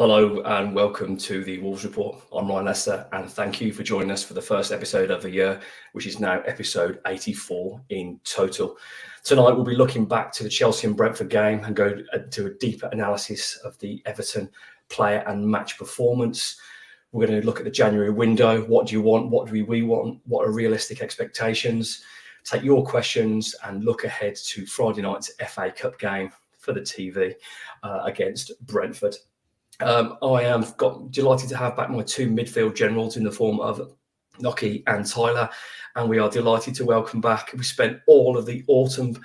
Hello and welcome to the Wolves Report. I'm Ryan Lester and thank you for joining us for the first episode of the year, which is now episode 84 in total. Tonight we'll be looking back to the Chelsea and Brentford game and go to a deeper analysis of the Everton player and match performance. We're going to look at the January window. What do you want? What do we want? What are realistic expectations? Take your questions and look ahead to Friday night's FA Cup game for the TV against Brentford. I am delighted to have back my two midfield generals in the form of Nocky and Tyler, and we are delighted to welcome back. We spent all of the autumn,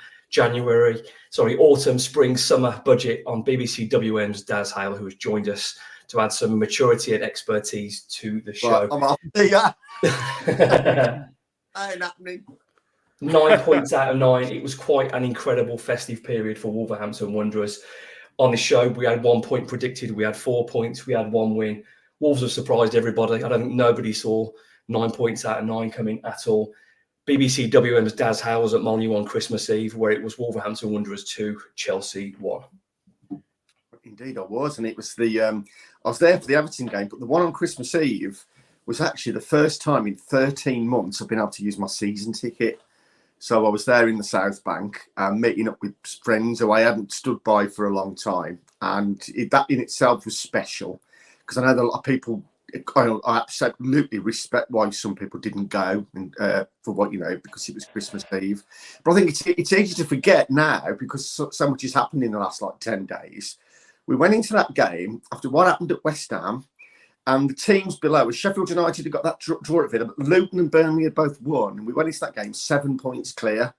spring, summer budget on BBC WM's Daz Hale, who has joined us to add some maturity and expertise to the show. Right, I'm off. Yeah. Ain't happening. 9 points out of 9. It was quite an incredible festive period for Wolverhampton Wanderers. On the show, we had 1 point predicted. We had 4 points. We had 1 win. Wolves have surprised everybody. I don't think nobody saw 9 points out of 9 coming at all. BBC WM's Daz Hale was at Molyneux on Christmas Eve, where it was Wolverhampton Wanderers 2, Chelsea 1. Indeed, I was, and it was I was there for the Everton game, but the one on Christmas Eve was actually the first time in 13 months I've been able to use my season ticket. So I was there in the South Bank, meeting up with friends who I hadn't stood by for a long time. And that in itself was special because I know that a lot of people, I absolutely respect why some people didn't go for what, because it was Christmas Eve. But I think it's easy to forget now because so much has happened in the last 10 days. We went into that game after what happened at West Ham. And the teams below, Sheffield United had got that draw at Villa, but Luton and Burnley had both won. And we went into that game 7 points clear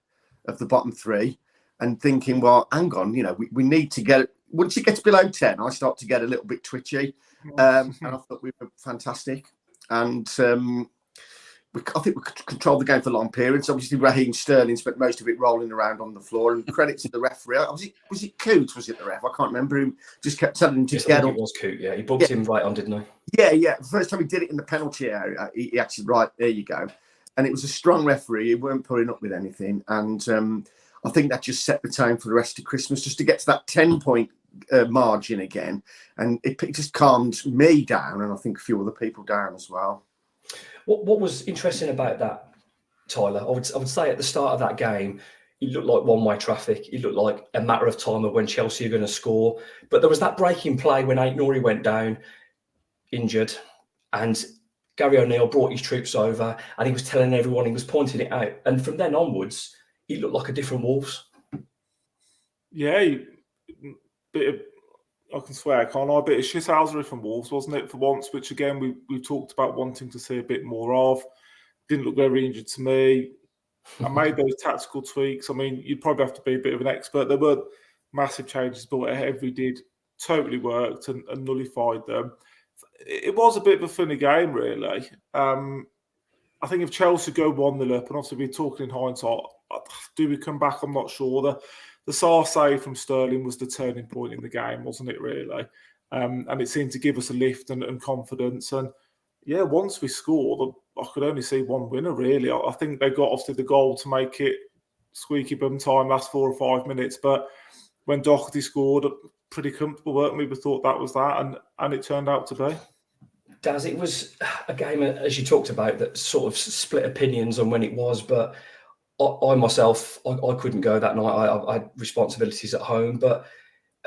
of the bottom 3 and thinking, well, hang on, we need to get it. Once it gets below 10, I start to get a little bit twitchy. And I thought we were fantastic. And I think we could control the game for long periods. Obviously, Raheem Sterling spent most of it rolling around on the floor. And credit to the referee. Was it Coote? Was it the ref? I can't remember. Who just kept telling him to get up. It was Coote, yeah. He booked him right on, didn't he? Yeah. The first time he did it in the penalty area, he actually, right, there you go. And it was a strong referee. He weren't putting up with anything. And I think that just set the tone for the rest of Christmas, just to get to that 10-point margin again. And it just calmed me down, and I think a few other people down as well. What was interesting about that, Tyler, I would say at the start of that game, it looked like one-way traffic. It looked like a matter of time of when Chelsea are going to score. But there was that breaking play when Aït-Nouri went down, injured, and Gary O'Neill brought his troops over, and he was telling everyone, he was pointing it out. And from then onwards, he looked like a different Wolves. Yeah, I can swear, can't I? A bit of shithousery from Wolves, wasn't it, for once, which again we talked about wanting to see a bit more of. Didn't look very injured to me. I made those tactical tweaks. I mean, you'd probably have to be a bit of an expert. There were massive changes, but whatever we did totally worked and nullified them. It was a bit of a funny game, really. I think if Chelsea go 1-0 up, and obviously we're talking in hindsight, do we come back? I'm not sure. The Sarr save from Sterling was the turning point in the game, wasn't it, really? And it seemed to give us a lift and confidence. And, yeah, once we scored, I could only see one winner, really. I think they got obviously the goal to make it squeaky bum time, last 4 or 5 minutes. But when Doherty scored, pretty comfortable, weren't we? We thought that was that, and it turned out to be. Daz, it was a game, as you talked about, that sort of split opinions on when it was, but I myself, I couldn't go that night. I had responsibilities at home, but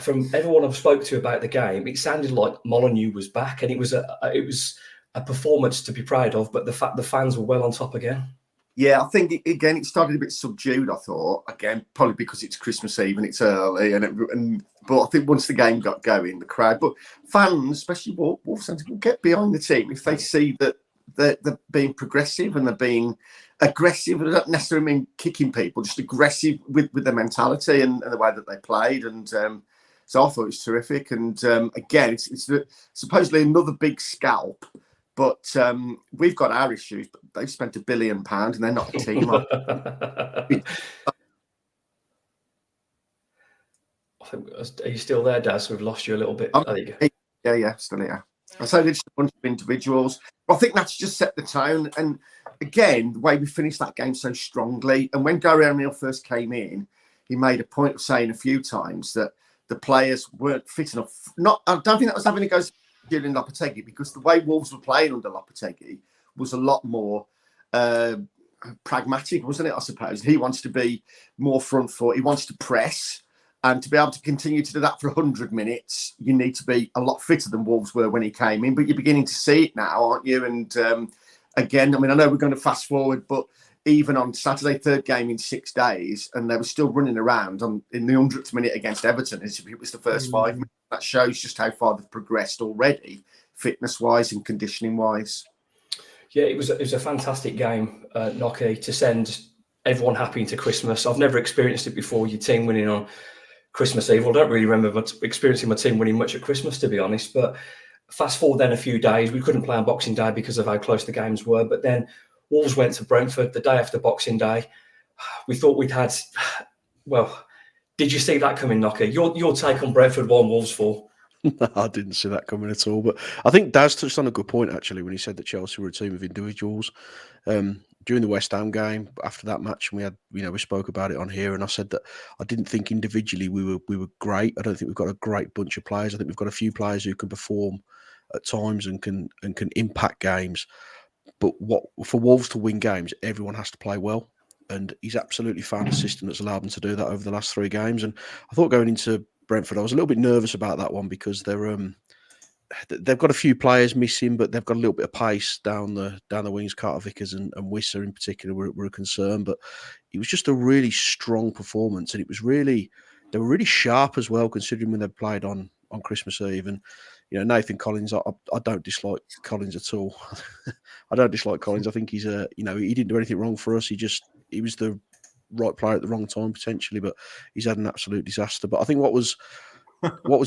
from everyone I've spoke to about the game, it sounded like Molyneux was back, and it was a performance to be proud of. But the fans were well on top again. Yeah, I think it started a bit subdued. I thought again, probably because it's Christmas Eve and it's early, but I think once the game got going, the crowd, but fans, especially Wolves fans, will get behind the team if they see that they're being progressive and they're being aggressive. I don't necessarily mean kicking people, just aggressive with their mentality and the way that they played. And so I thought it was terrific. And again, it's supposedly another big scalp. But we've got our issues, but they've spent £1 billion and they're not a team. Are you still there, Daz? We've lost you a little bit. There you go. Yeah, still here. I say there's a bunch of individuals. But I think that's just set the tone. And again, the way we finished that game so strongly. And when Gary O'Neill first came in, he made a point of saying a few times that the players weren't fit enough. I don't think that was having to go to Julian Lopetegui, because the way Wolves were playing under Lopetegui was a lot more pragmatic, wasn't it? I suppose he wants to be more front foot. He wants to press, and to be able to continue to do that for 100 minutes, you need to be a lot fitter than Wolves were when he came in. But you're beginning to see it now, aren't you? And again, I mean, I know we're going to fast forward, but even on Saturday, third game in 6 days, and they were still running around in the 100th minute against Everton as if it was the first 5 minutes. That shows just how far they've progressed already, fitness-wise and conditioning-wise. Yeah, it was a fantastic game, Nocky, to send everyone happy into Christmas. I've never experienced it before, your team winning on Christmas Eve. Well, I don't really remember experiencing my team winning much at Christmas, to be honest. But fast forward then a few days, we couldn't play on Boxing Day because of how close the games were. But then Wolves went to Brentford the day after Boxing Day. We thought we'd had, well, did you see that coming, Nocky? Your take on Brentford 1, Wolves 4? No, I didn't see that coming at all. But I think Daz touched on a good point, actually, when he said that Chelsea were a team of individuals. During the West Ham game, after that match, we spoke about it on here, and I said that I didn't think individually we were great. I don't think we've got a great bunch of players. I think we've got a few players who can perform at times and can impact games. But for Wolves to win games, everyone has to play well. And he's absolutely found a system that's allowed them to do that over the last 3 games. And I thought going into Brentford, I was a little bit nervous about that one because they've got a few players missing, but they've got a little bit of pace down the wings. Carter Vickers and Wissa in particular were a concern. But it was just a really strong performance, and they were really sharp as well, considering when they played on Christmas Eve. And Nathan Collins, I don't dislike Collins at all. I don't dislike Collins. I think he's he didn't do anything wrong for us. He was the right player at the wrong time potentially, but he's had an absolute disaster. But I think what was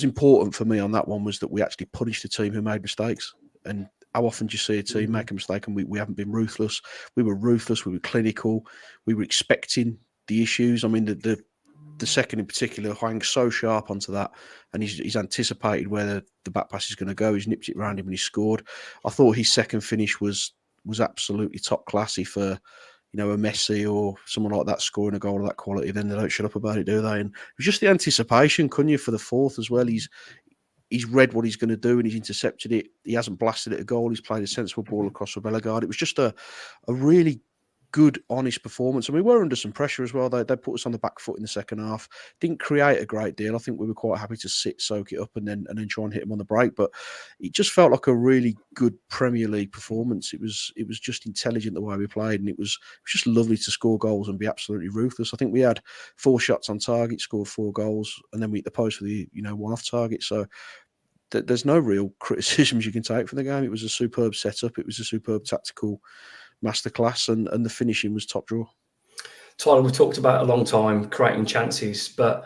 important for me on that one was that we actually punished a team who made mistakes. And how often do you see a team make a mistake and we haven't been ruthless? We were ruthless. We were clinical. We were expecting the issues. I mean, the second in particular, Huang's so sharp onto that, and he's anticipated where the back pass is going to go. He's nipped it around him and he scored. I thought his second finish was absolutely top classy for, a Messi or someone like that scoring a goal of that quality. Then they don't shut up about it, do they? And it was just the anticipation, couldn't you, for the fourth as well? He's read what he's going to do and he's intercepted it. He hasn't blasted it a goal. He's played a sensible ball across for Bellegarde. It was just a really good, honest performance. And we were under some pressure as well. They put us on the back foot in the second half. Didn't create a great deal. I think we were quite happy to sit, soak it up, and then try and hit them on the break. But it just felt like a really good Premier League performance. It was just intelligent the way we played, and it was just lovely to score goals and be absolutely ruthless. I think we had 4 shots on target, scored 4 goals, and then we hit the post for the one-off target. So there's no real criticisms you can take from the game. It was a superb setup. It was a superb tactical masterclass, and the finishing was top drawer. Tyler, we talked about a long time creating chances, but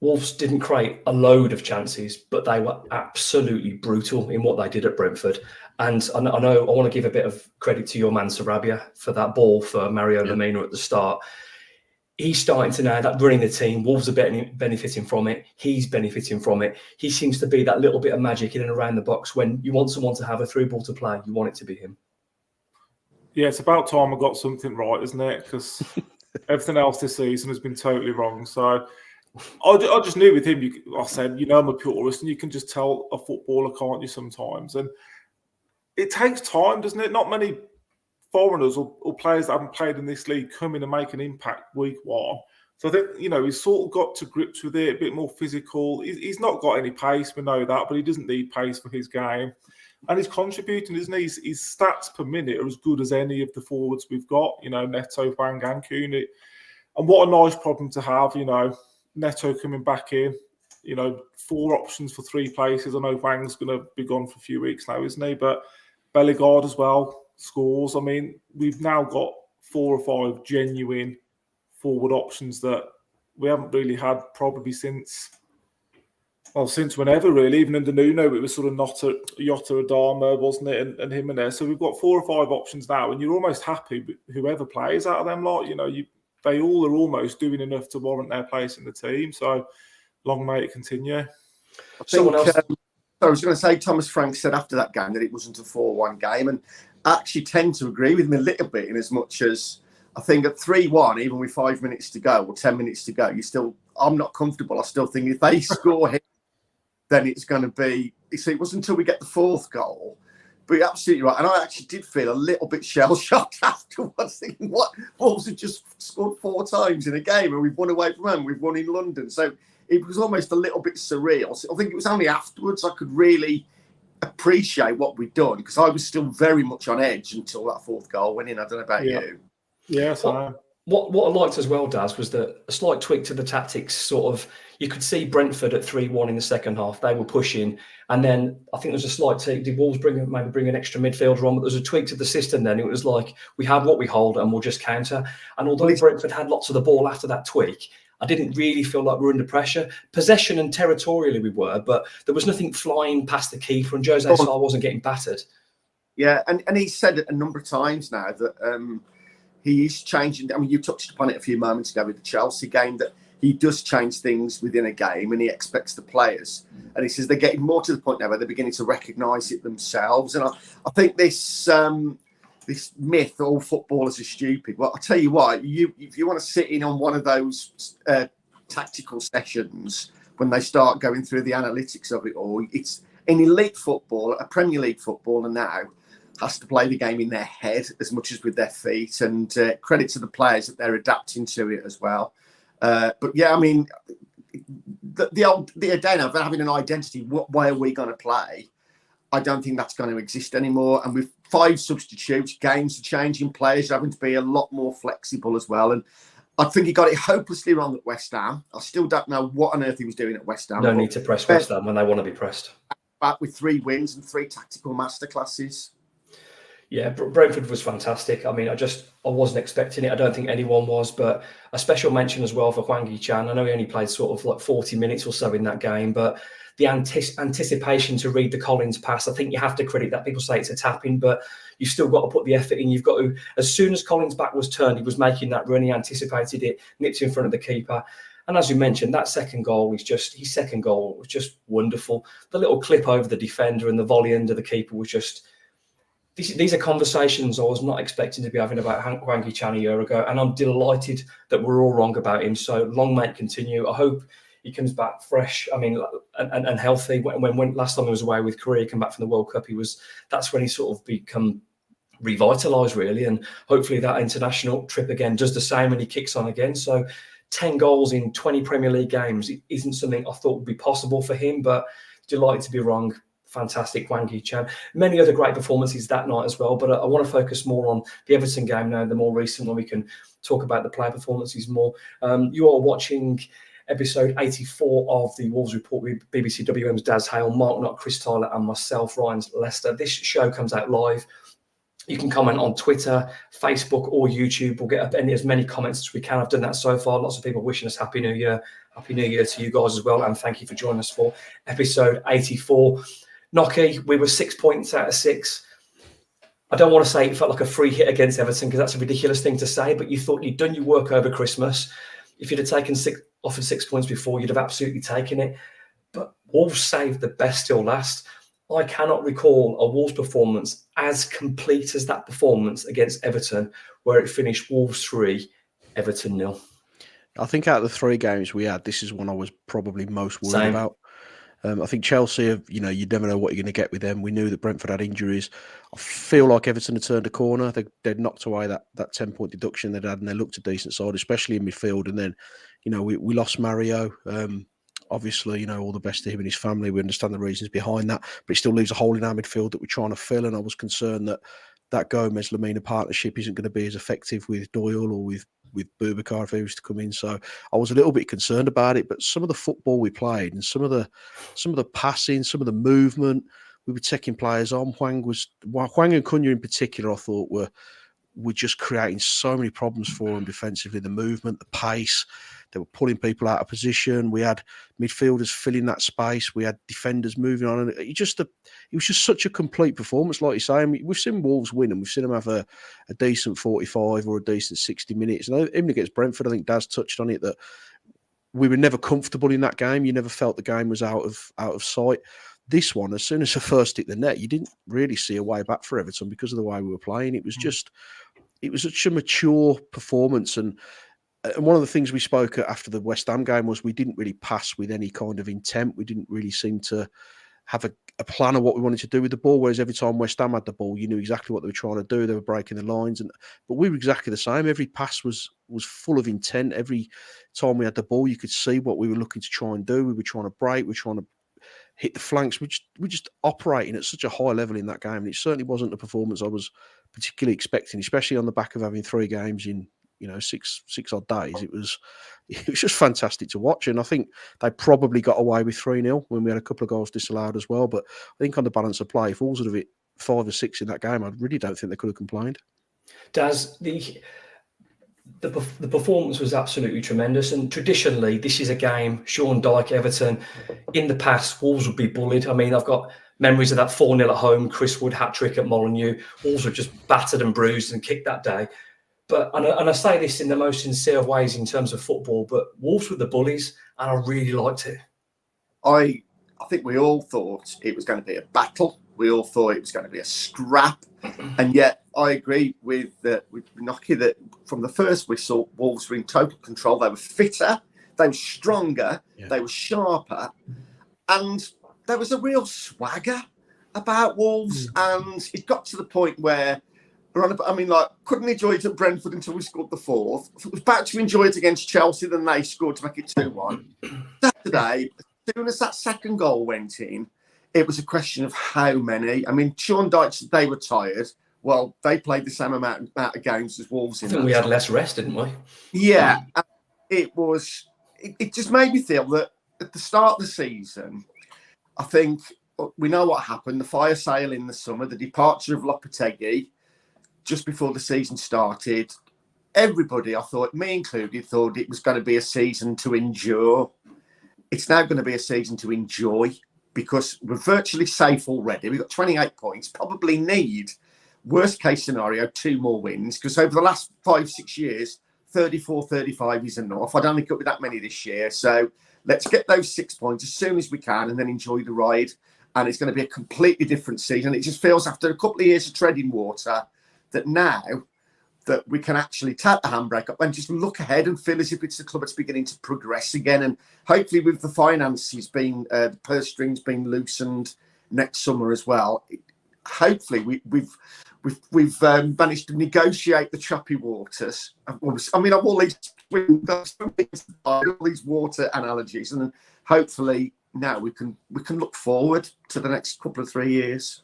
Wolves didn't create a load of chances, but they were absolutely brutal in what they did at Brentford. And I know I want to give a bit of credit to your man Sarabia for that ball for Mario Lemina at the start. He's starting to know that running the team, Wolves are benefiting from it. He's benefiting from it. He seems to be that little bit of magic in and around the box. When you want someone to have a through ball to play, you want it to be him. Yeah, it's about time I got something right, isn't it? Because everything else this season has been totally wrong. So I just knew with him, I said, I'm a purist, and you can just tell a footballer, can't you, sometimes? And it takes time, doesn't it? Not many foreigners or players that haven't played in this league come in and make an impact week 1. So I think, he's sort of got to grips with it, a bit more physical. He's not got any pace, we know that, but he doesn't need pace for his game. And he's contributing, isn't he? His stats per minute are as good as any of the forwards we've got, Neto, Huang and Cooney. And what a nice problem to have, Neto coming back in, 4 options for 3 places. I know Huang's going to be gone for a few weeks now, isn't he? But Bellegarde as well scores. I mean, we've now got 4 or 5 genuine forward options that we haven't really had probably since whenever, really. Even under Nuno, it was sort of not a Jota Adama, wasn't it? And Jimenez. So we've got 4 or 5 options now, and you're almost happy with whoever plays out of them lot. They all are almost doing enough to warrant their place in the team. So long may it continue. I was going to say, Thomas Frank said after that game that it wasn't a 4-1 game, and I actually tend to agree with him a little bit, in as much as I think at 3-1, even with 5 minutes to go or 10 minutes to go, I'm not comfortable. I still think if they score here, then it's going to be. So it wasn't until we get the fourth goal. But you're absolutely right. And I actually did feel a little bit shell-shocked afterwards, thinking, what? Wolves have just scored 4 times in a game and we've won away from home. We've won in London. So it was almost a little bit surreal. So I think it was only afterwards I could really appreciate what we'd done, because I was still very much on edge until that fourth goal went in. I don't know about you. Yeah, so What I liked as well, Daz, was that a slight tweak to the tactics. Sort of, you could see Brentford at 3-1 in the second half. They were pushing, and then I think there's a slight tweak. Did Wolves bring an extra midfielder on? But there's a tweak to the system. Then it was like, we have what we hold, and we'll just counter. And although Brentford had lots of the ball after that tweak, I didn't really feel like we were under pressure. Possession and territorially we were, but there was nothing flying past the keeper, and Jose Sá wasn't getting battered. Yeah, and he said it a number of times now that he is changing. I mean, you touched upon it a few moments ago with the Chelsea game, that he does change things within a game, and he expects the players. And he says they're getting more to the point now where they're beginning to recognise it themselves. And I think this myth, all footballers are stupid. Well, I'll tell you what, if you want to sit in on one of those tactical sessions when they start going through the analytics of it all, it's an elite football, a Premier League footballer now has to play the game in their head as much as with their feet, and credit to the players that they're adapting to it as well. But yeah, I mean, the idea of having an identity, what way are we going to play? I don't think that's going to exist anymore. And with 5 substitutes, games are changing, players are having to be a lot more flexible as well. And I think he got it hopelessly wrong at West Ham. I still don't know what on earth he was doing at West Ham. No need to press West Ham when they want to be pressed. Back with 3 wins and 3 tactical masterclasses. Yeah, Brentford was fantastic. I mean, I wasn't expecting it. I don't think anyone was, but a special mention as well for Hwang Hee-chan. I know he only played sort of like 40 minutes or so in that game, but the anticipation to read the Collins pass, I think you have to credit that. People say it's a tap-in, but you've still got to put the effort in. You've got to, as soon as Collins' back was turned, he was making that run, he anticipated it, nipped in front of the keeper. And as you mentioned, that second goal was his second goal was just wonderful. The little clip over the defender and the volley under the keeper was just... These are conversations I was not expecting to be having about Hwang Hee-chan a year ago, and I'm delighted that we're all wrong about him. So long may it continue. I hope he comes back fresh. I mean, and healthy. When last time he was away with Korea, come back from the World Cup, that's when he sort of become revitalised really, and hopefully that international trip again does the same and he kicks on again. So 10 goals in 20 Premier League games isn't something I thought would be possible for him, but delighted to be wrong. Fantastic, Hwang Hee-chan. Many other great performances that night as well, but I want to focus more on the Everton game now, the more recent one. We can talk about the player performances more. You are watching episode 84 of the Wolves Report with BBC WM's Daz Hale, Mark Knott, Chris Tyler and myself, Ryan Lester. This show comes out live. You can comment on Twitter, Facebook or YouTube. We'll get up as many comments as we can. I've done that so far. Lots of people wishing us Happy New Year. Happy New Year to you guys as well. And thank you for joining us for episode 84. Nocky, we were 6 points out of 6. I don't want to say it felt like a free hit against Everton because that's a ridiculous thing to say, but you thought you'd done your work over Christmas. If you'd have offered 6 points before, you'd have absolutely taken it. But Wolves saved the best till last. I cannot recall a Wolves performance as complete as that performance against Everton, where it finished Wolves 3, Everton 0. I think out of the 3 games we had, this is one I was probably most worried about. I think Chelsea, you never know what you're going to get with them. We knew that Brentford had injuries. I feel like Everton had turned a corner. They'd knocked away that 10-point deduction they'd had, and they looked a decent side, especially in midfield. And then, we lost Mario. Obviously, all the best to him and his family. We understand the reasons behind that, but it still leaves a hole in our midfield that we're trying to fill. And I was concerned that Gomez-Lamina partnership isn't going to be as effective with Doyle or with Boubacar if he was to come in. So I was a little bit concerned about it, but some of the football we played and some of the passing, some of the movement, we were taking players on. Hwang and Cunha in particular, I thought were just creating so many problems for them defensively. The movement, the pace, they were pulling people out of position. We had midfielders filling that space. We had defenders moving on. And it was just such a complete performance, like you say. I mean, we've seen Wolves win and we've seen them have a decent 45 or a decent 60 minutes. And even against Brentford, I think Daz touched on it, that we were never comfortable in that game. You never felt the game was out of sight. This one, as soon as the first hit the net, you didn't really see a way back for Everton because of the way we were playing. It was such a mature performance, and And one of the things we spoke after the West Ham game was we didn't really pass with any kind of intent. We didn't really seem to have a plan of what we wanted to do with the ball. Whereas every time West Ham had the ball, you knew exactly what they were trying to do. They were breaking the lines, but we were exactly the same. Every pass was full of intent. Every time we had the ball, you could see what we were looking to try and do. We were trying to break. We were trying to hit the flanks. We're just operating at such a high level in that game, and it certainly wasn't the performance I was particularly expecting, especially on the back of having 3 games in six odd days. It was just fantastic to watch, and I think they probably got away with 3-0 when we had a couple of goals disallowed as well. But I think on the balance of play, if Wolves had hit 5 or 6 in that game, I really don't think they could have complained. Does the performance was absolutely tremendous, and traditionally this is a game, Sean Dyche, Everton, in the past Wolves would be bullied. I mean, I've got memories of that 4-0 at home, Chris Wood hat-trick at Molineux. Wolves were just battered and bruised and kicked that day. But and I say this in the most sincere of ways in terms of football, but Wolves were the bullies, and I really liked it. I think we all thought it was going to be a battle. We all thought it was going to be a scrap, and yet I agree with Nocky that from the first whistle, Wolves were in total control. They were fitter, they were stronger, they were sharper, and there was a real swagger about Wolves. And it got to the point where couldn't enjoy it at Brentford until we scored the 4th. I was about to enjoy it against Chelsea, then they scored to make it 2-1. Saturday, as soon as that second goal went in, it was a question of how many. I mean, Sean Dyche said they were tired. Well, they played the same amount of games as Wolves. I think we had less rest, didn't we? Yeah. It just made me feel that at the start of the season, I think we know what happened. The fire sale in the summer, the departure of Lopetegui, just before the season started, everybody, I thought, me included, thought it was going to be a season to endure. It's now going to be a season to enjoy because we're virtually safe already. We've got 28 points, probably need, worst case scenario, 2 more wins because over the last 5-6 years, 34, 35 is enough. I don't think it'll be that many this year. So let's get those 6 points as soon as we can and then enjoy the ride. And it's going to be a completely different season. It just feels after a couple of years of treading water, that now that we can actually tap the handbrake up and just look ahead and feel as if it's the club that's beginning to progress again. And hopefully with the finances being, the purse strings being loosened next summer as well, hopefully we've managed to negotiate the choppy waters. I mean, I've all these water analogies, and hopefully now we can look forward to the next couple of 3 years.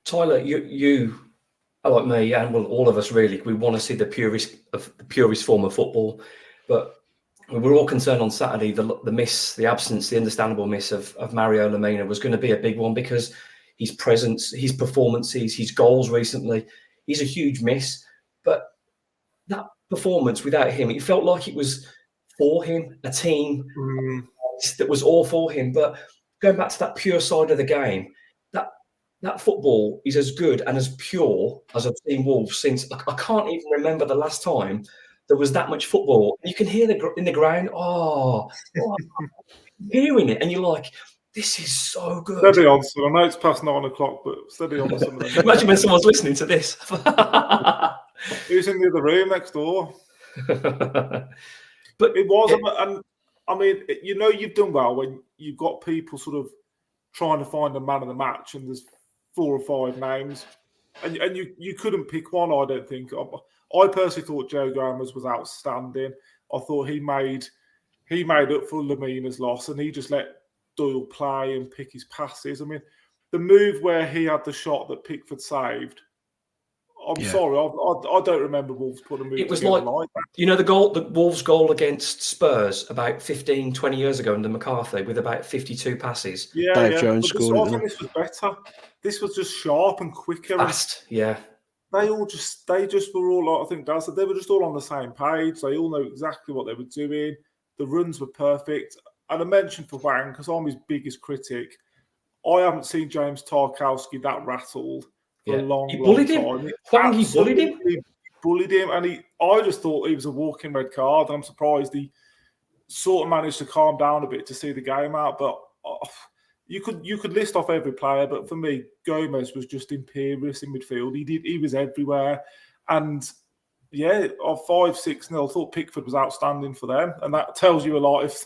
Tyler, you like me, and well, all of us really, we want to see the purest form of football, but we were all concerned on Saturday the absence, the understandable miss of Mario Lemina was going to be a big one because his presence, his performances, his goals recently, he's a huge miss. But that performance without him, it felt like it was for him, a team that was all for him. But going back to that pure side of the game, that football is as good and as pure as I've seen Wolves since I can't even remember the last time there was that much football. You can hear in the ground, hearing it, and you're like, this is so good. Steady on, so I know it's past 9 o'clock, but steady on with some of them. Imagine when someone's listening to this. Who's in the other room next door? But it was, and I mean, you've done well when you've got people sort of trying to find a man of the match, and there's 4 or 5 names, and you couldn't pick one. I don't think. I personally thought Joe Gomez was outstanding. I thought he made up for Lemina's loss, and he just let Doyle play and pick his passes. I mean, the move where he had the shot that Pickford saved. I'm sorry, I don't remember Wolves putting a move. It was like that. The Wolves goal against Spurs about 15, 20 years ago under McCarthy with about 52 passes. Yeah, Dave Jones scored it. I think this was better. This was just sharp and quicker. Fast, yeah. They just were all, I think Dad said, they were just all on the same page. They all know exactly what they were doing. The runs were perfect. And I mentioned for Wang, because I'm his biggest critic, I haven't seen James Tarkowski that rattled for a long, long time. Wang, he bullied him? He bullied him, and I just thought he was a walking red card. And I'm surprised he sort of managed to calm down a bit to see the game out. But you could list off every player, but for me, Gomez was just imperious in midfield. He was everywhere, and Yeah, of 5-6-0. I thought Pickford was outstanding for them, and that tells you a lot. If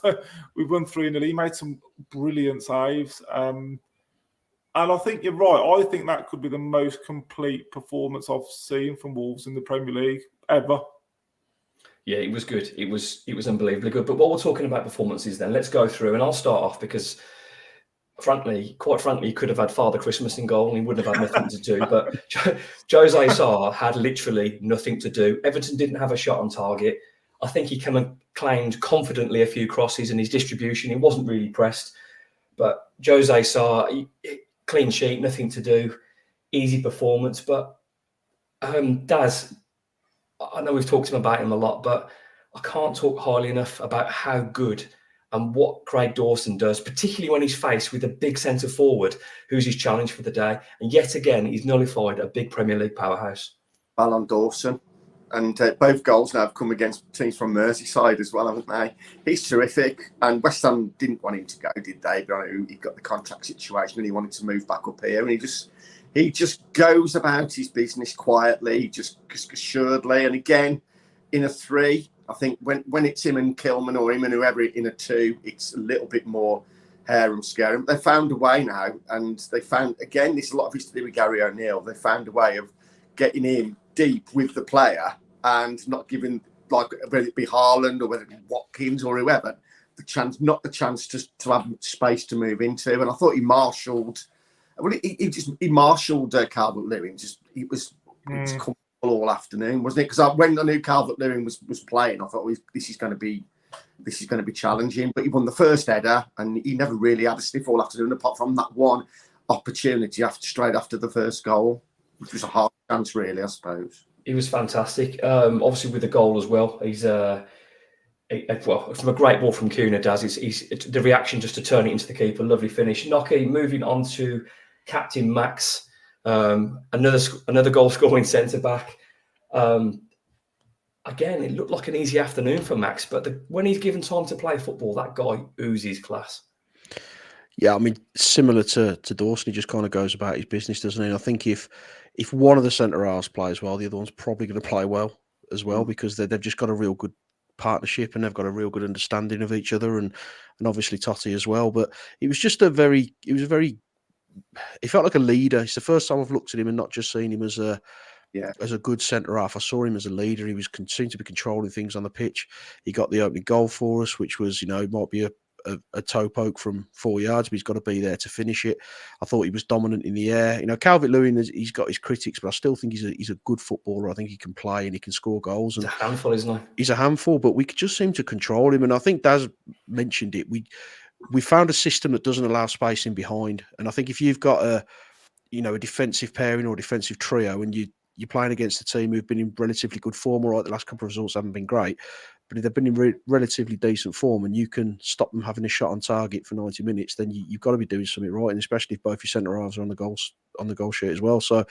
we won 3-0, he made some brilliant saves. And I think you're right. I think that could be the most complete performance I've seen from Wolves in the Premier League ever. Yeah, it was good. It was unbelievably good. But while we're talking about performances, then let's go through, and I'll start off because, quite frankly, he could have had Father Christmas in goal and he wouldn't have had nothing to do. But Jose Sarr had literally nothing to do. Everton didn't have a shot on target. I think he claimed confidently a few crosses, and his distribution, he wasn't really pressed. But Jose Sarr, clean sheet, nothing to do, easy performance. But Daz, I know we've talked about him a lot, but I can't talk highly enough about how good and what Craig Dawson does, particularly when he's faced with a big centre forward who's his challenge for the day. And yet again, he's nullified a big Premier League powerhouse. Well on Dawson. And both goals now have come against teams from Merseyside as well, haven't they? He's terrific. And West Ham didn't want him to go, did they? But he got the contract situation and he wanted to move back up here. And he just goes about his business quietly, just assuredly. And again, in a 3, I think when it's him and Kilman or him and whoever in a 2, it's a little bit more harum scarum. They found a way now, and they found, again, this is a lot of history with Gary O'Neill. They found a way of getting in deep with the player and not giving, like, whether it be Haaland or whether it be Watkins or whoever, not the chance to have space to move into. And I thought he marshalled. Well, he marshalled Calvert-Lewin. It was comfortable all afternoon, wasn't it? Because when I knew Calvert-Lewin was playing, I thought, this is going to be challenging. But he won the first header, and he never really had a sniff all afternoon, apart from that one opportunity straight after the first goal, which was a hard chance, really, I suppose. He was fantastic. Obviously, with the goal as well. He's from a great ball from Kuna, Daz. He's the reaction just to turn it into the keeper. Lovely finish. Nocky moving on to Captain Max, another goal scoring centre back. Again, it looked like an easy afternoon for Max, but when he's given time to play football, that guy oozes class. Yeah, I mean, similar to Dawson, he just kind of goes about his business, doesn't he? And I think if one of the centre halves plays well, the other one's probably going to play well as well, because they've just got a real good partnership and they've got a real good understanding of each other, and obviously Totti as well. But it was just he felt like a leader. It's the first time I've looked at him and not just seen him as a good centre half. I saw him as a leader. He seemed to be controlling things on the pitch. He got the opening goal for us, which was, it might be a toe poke from 4 yards, but he's got to be there to finish it. I thought he was dominant in the air. Calvert-Lewin, he's got his critics, but I still think he's a good footballer. I think he can play and he can score goals. He's a handful, isn't he? He's a handful, but we just seem to control him. And I think Daz mentioned it. We found a system that doesn't allow space in behind. And I think if you've got a defensive pairing or a defensive trio, and you're playing against a team who've been in relatively good form, all right, the last couple of results haven't been great, but if they've been in relatively decent form and you can stop them having a shot on target for 90 minutes, then you've got to be doing something right, and especially if both your centre halves are on the goal sheet as well. So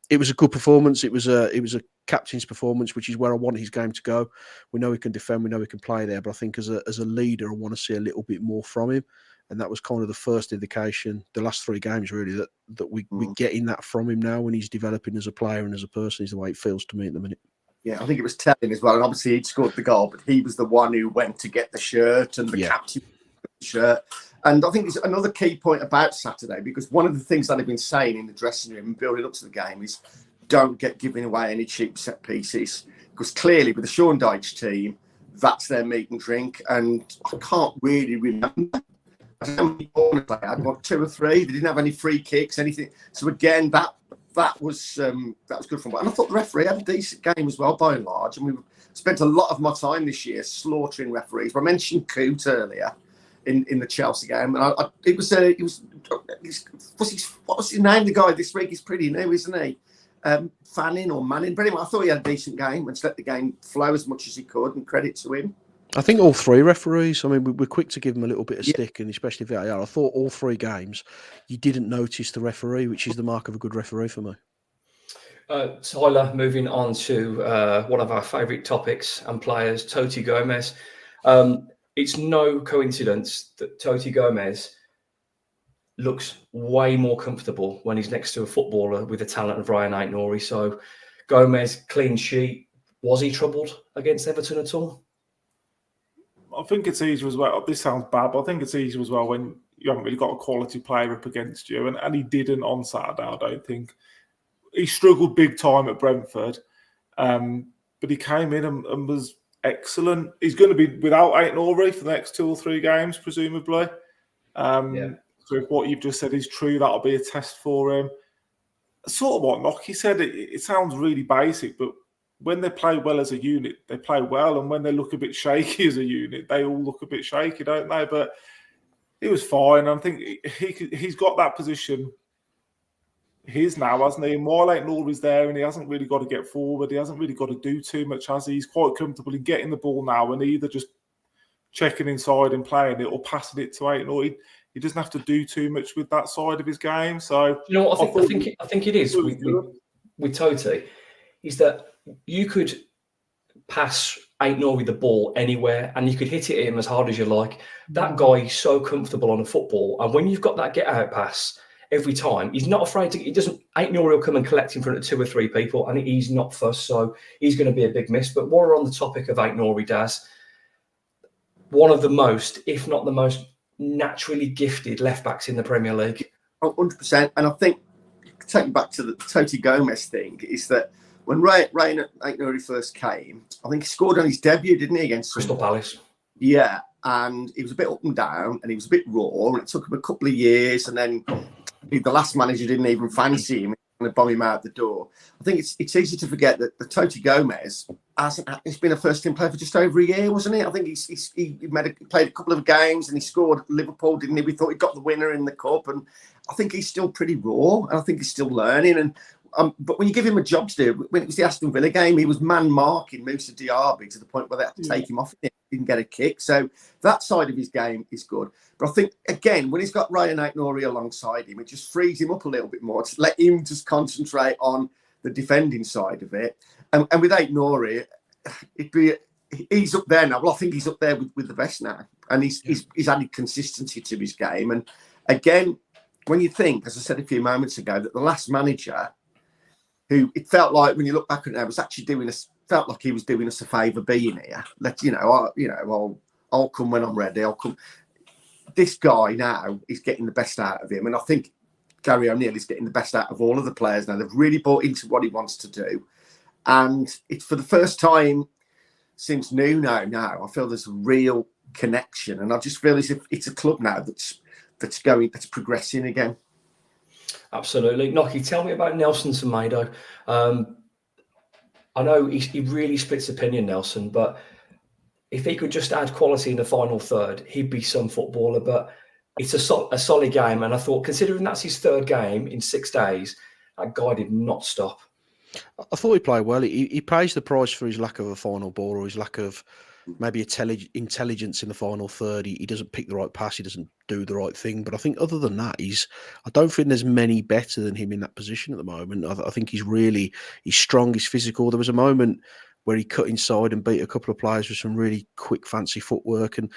it was a good performance. It was a captain's performance, which is where I want his game to go. We know he can defend, we know he can play there, but I think as a leader, I want to see a little bit more from him. And that was kind of the first indication, the last 3 games really, that we're getting that from him now when he's developing as a player and as a person, is the way it feels to me at the minute. Yeah, I think it was telling as well. And obviously he'd scored the goal, but he was the one who went to get the shirt and the captain shirt. And I think it's another key point about Saturday, because one of the things that I've been saying in the dressing room and building up to the game is don't get giving away any cheap set pieces. Because clearly with the Sean Dyche team, that's their meat and drink. And I can't really remember how many corners they had, 2 or 3. They didn't have any free kicks, anything. So again, that was good from. And I thought the referee had a decent game as well, by and large. And we spent a lot of my time this year slaughtering referees. I mentioned Coote earlier in the Chelsea game, and what's his name? The guy this week is pretty new, isn't he? Fanning or Manning. But anyway, I thought he had a decent game and let the game flow as much as he could, and credit to him. I think all 3 referees, I mean, we're quick to give them a little bit of stick, and especially VAR. I thought all 3 games, you didn't notice the referee, which is the mark of a good referee for me. Tyler, moving on to one of our favourite topics and players, Toti Gomez. It's no coincidence that Toti Gomez looks way more comfortable when he's next to a footballer with the talent of Ryan Aït-Nouri. So Gomez, clean sheet, Was he troubled against Everton at all? I think it's easier as well. This sounds bad, but I think it's easier as well when you haven't really got a quality player up against you. And he didn't on Saturday, I don't think. He struggled big time at Brentford, but he came in and was excellent. He's going to be without Ait-Nouri for the next 2 or 3 games, presumably. So if what you've just said is true, that'll be a test for him. Sort of what Nocky said, it sounds really basic, but when they play well as a unit, they play well. And when they look a bit shaky as a unit, they all look a bit shaky, don't they? But he was fine. I think he's got that position his now, hasn't he? And while Ait-Nouri's there and he hasn't really got to get forward, he hasn't really got to do too much, has he? He's quite comfortable in getting the ball now and either just checking inside and playing it or passing it to Ait-Nouri. He doesn't have to do too much with that side of his game. So you know what I think it is with Totti is that you could pass Ait-Nouri the ball anywhere and you could hit it at him as hard as you like. That guy is so comfortable on a football, and when you've got that get out pass every time, he's not afraid to. He doesn't. Ait-Nouri will come and collect in front of 2 or 3 people, and he's not fussed. So he's going to be a big miss. But while we're on the topic of Ait-Nouri, Daz, one of the most, if not the most, naturally gifted left backs in the Premier League. 100%. And I think, taking back to the Totti Gomez thing, is that when Rayan Ait-Nouri first came, I think he scored on his debut, didn't he, against Crystal Palace? Yeah, and he was a bit up and down, and he was a bit raw, and it took him a couple of years, and then the last manager didn't even fancy him and bomb him out the door. I think it's easy to forget that the Totti Gomez he's been a first team player for just over a year, wasn't he? I think he played a couple of games and he scored at Liverpool, didn't he? We thought he got the winner in the cup, and I think he's still pretty raw, and I think he's still learning. And but when you give him a job to do, when it was the Aston Villa game, he was man marking Moussa Diaby to the point where they had to take him off. He didn't get a kick, so that side of his game is good. But I think again, when he's got Rayan Ait-Nouri alongside him, it just frees him up a little bit more to let him just concentrate on the defending side of it. And with Ait-Nouri, he's up there now. Well, I think he's up there with the best now, and he's added consistency to his game. And again, when you think, as I said a few moments ago, that the last manager, who it felt like when you look back at it, was actually felt like he was doing us a favour being here. I'll come when I'm ready. I'll come. This guy now is getting the best out of him, and I think Gary O'Neill is getting the best out of all of the players now. They've really bought into what he wants to do. And it's for the first time since Nuno now, I feel there's a real connection. And I just feel as if it's a club now that's progressing again. Absolutely. Nocky, tell me about Nelson Semedo. I know he really splits opinion, Nelson, but if he could just add quality in the final third, he'd be some footballer. But it's a solid game. And I thought, considering that's his 3rd game in 6 days, that guy did not stop. I thought he played well. He pays the price for his lack of a final ball or his lack of maybe intelligence in the final third. He doesn't pick the right pass. He doesn't do the right thing. But I think other than that, I don't think there's many better than him in that position at the moment. I think he's strong, he's physical. There was a moment where he cut inside and beat a couple of players with some really quick, fancy footwork. And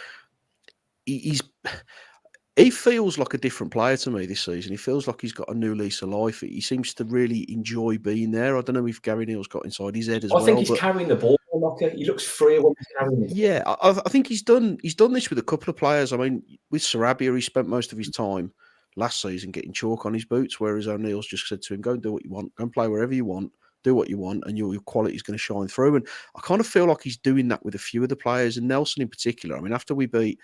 he feels like a different player to me this season. He feels like he's got a new lease of life. He seems to really enjoy being there. I don't know if Gary Neal's got inside his head as well. I think he's carrying the ball. He looks freer when he's carrying it. Yeah, I think he's done this with a couple of players. I mean, with Sarabia, he spent most of his time last season getting chalk on his boots, whereas O'Neill's just said to him, go and do what you want, go and play wherever you want, do what you want, and your quality is going to shine through. And I kind of feel like he's doing that with a few of the players, and Nelson in particular. I mean, after we beat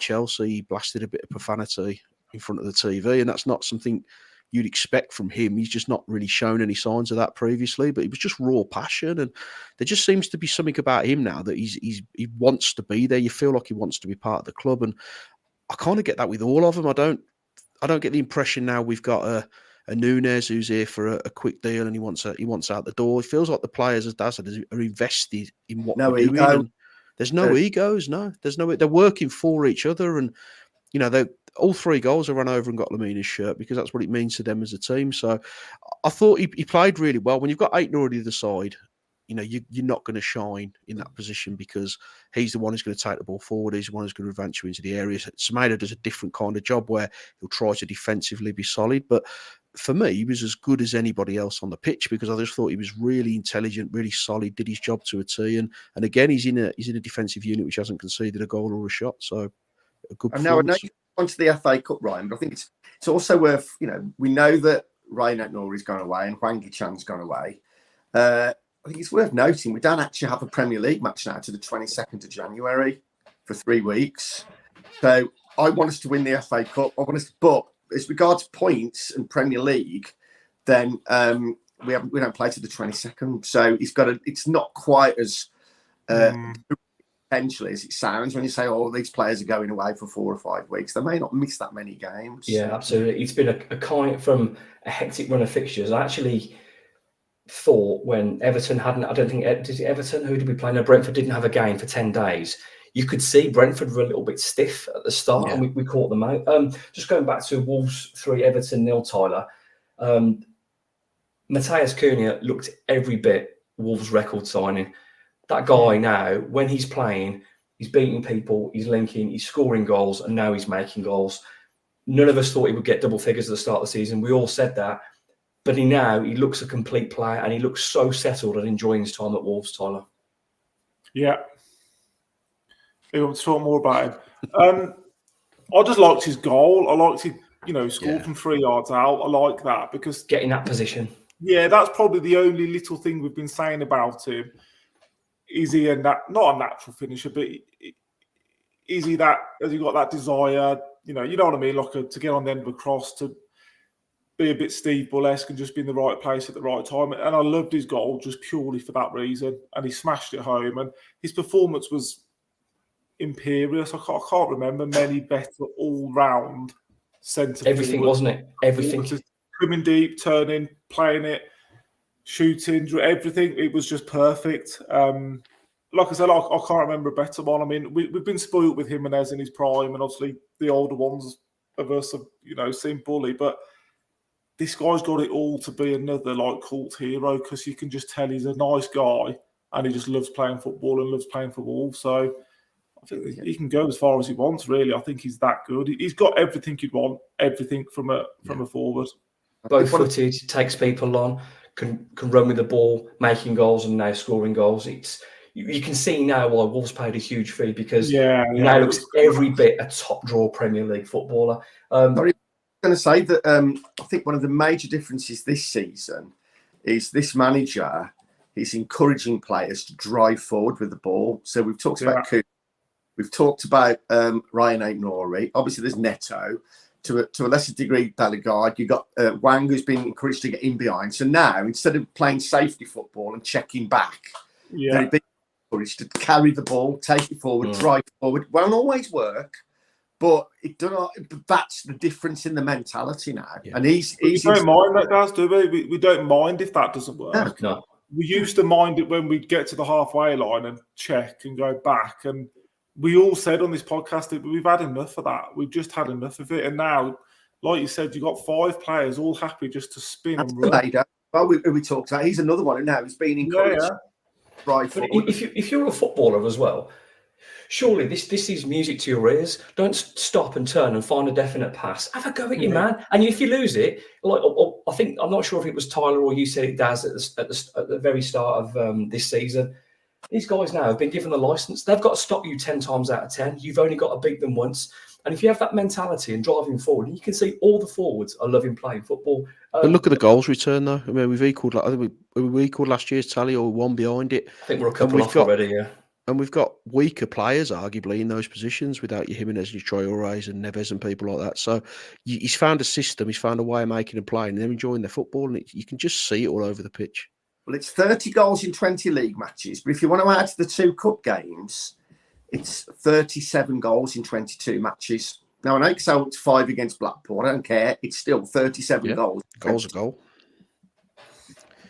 Chelsea, he blasted a bit of profanity in front of the TV, and that's not something you'd expect from him. He's just not really shown any signs of that previously, but it was just raw passion, and there just seems to be something about him now that he wants to be there. You feel like he wants to be part of the club, and I kind of get that with all of them. I don't get the impression now we've got a Núñez who's here for a quick deal and he wants out the door. It feels like the players, as Daz said, are invested in what we're doing. And there's no egos. No, there's no. They're working for each other, and you know, all 3 goals are run over and got Lamina's shirt because that's what it means to them as a team. So I thought he played really well. When you've got Ait-Nouri on the other side, you know, you're not going to shine in that position because he's the one who's going to take the ball forward. He's the one who's going to advance you into the area. Semedo does a different kind of job where he'll try to defensively be solid. But for me, he was as good as anybody else on the pitch because I just thought he was really intelligent, really solid, did his job to a T. And again, he's in a defensive unit which hasn't conceded a goal or a shot. So a good And now I know performance. you want to the FA Cup, Ryan, but I think it's also worth, we know that Ryan O'Norrie's gone away and Hwang Hee-chan's gone away. I think it's worth noting we don't actually have a Premier League match now to the 22nd of January for 3 weeks. So I want us to win the FA Cup. But as regards points and Premier League, then we don't play to the 22nd. So it's not quite as potentially as it sounds when you say, oh, these players are going away for 4 or 5 weeks. They may not miss that many games. Yeah, absolutely. It's been a kind from a hectic run of fixtures. I actually thought when Everton hadn't, I don't think, did it Everton? Who did we play? No, Brentford didn't have a game for 10 days. You could see Brentford were a little bit stiff at the start, and we caught them out. Just going back to Wolves 3, Everton 0, Tyler. Matthias Cunha looked every bit Wolves' record signing. That guy now, when he's playing, he's beating people, he's linking, he's scoring goals, and now he's making goals. None of us thought he would get double figures at the start of the season. We all said that. But he looks a complete player, and he looks so settled and enjoying his time at Wolves, Tyler. Yeah. You want to talk more about him? I just liked his goal. I liked he scored from 3 yards out. I like that because getting that position. Yeah, that's probably the only little thing we've been saying about him. Is he not a natural finisher, but is he that? Has he got that desire? You know what I mean, like to get on the end of a cross, to be a bit Steve Bull-esque and just be in the right place at the right time. And I loved his goal just purely for that reason. And he smashed it home. And his performance was imperious. I can't remember many better all-round centre. Everything, wasn't it? Everything. Coming deep, turning, playing it, shooting, everything. It was just perfect. Like I said, I can't remember a better one. I mean, we've been spoilt with Jimenez in his prime, and obviously the older ones of us have, seen Bully, but this guy's got it all to be another cult hero because you can just tell he's a nice guy and he just loves playing football and loves playing for Wolves. So I think he can go as far as he wants, really. I think he's that good. He's got everything you'd want, everything from a forward. Both footed, takes people on, can run with the ball, making goals and now scoring goals. You can see now why Wolves paid a huge fee because he now looks every bit a top draw Premier League footballer. Going to say that I think one of the major differences this season is this manager is encouraging players to drive forward with the ball. So we've talked about Cooper, we've talked about Ryan O'Norrie. Obviously, there's Neto. To a lesser degree, Bellegarde. You've got Hwang, who's been encouraged to get in behind. So now, instead of playing safety football and checking back, they're being encouraged to carry the ball, take it forward, drive forward. Won't always work. But that's the difference in the mentality now. Yeah. And we don't mind that, guys, do we? We don't mind if that doesn't work. No. We used to mind it when we'd get to the halfway line and check and go back. And we all said on this podcast that we've had enough of that. We've just had enough of it. And now, like you said, you've got 5 players all happy just to spin and run. Well, we talked about. He's another one now. He's been encouraged. Right. But if you're a footballer as well, surely this is music to your ears. Don't stop and turn and find a definite pass. Have a go at you, man. And if you lose it, I think, I'm not sure if it was Tyler or you said it, Daz, at the very start of this season. These guys now have been given the license. They've got to stop you 10 times out of 10. You've only got to beat them once. And if you have that mentality and driving forward, you can see all the forwards are loving playing football. But look at the goals return, though. I mean, we've equalled. I think we equalled last year's tally, or one behind it. I think we're a couple off already, yeah. And we've got weaker players, arguably, in those positions without your Jimenez and your Traorés and Neves and people like that. So he's found a system, he's found a way of making them play, and they're enjoying their football, and you can just see it all over the pitch. Well, it's 30 goals in 20 league matches, but if you want to add to the 2 cup games, it's 37 goals in 22 matches. Now, I know it's 5 against Blackpool. I don't care. It's still 37 goals. Goals a goal.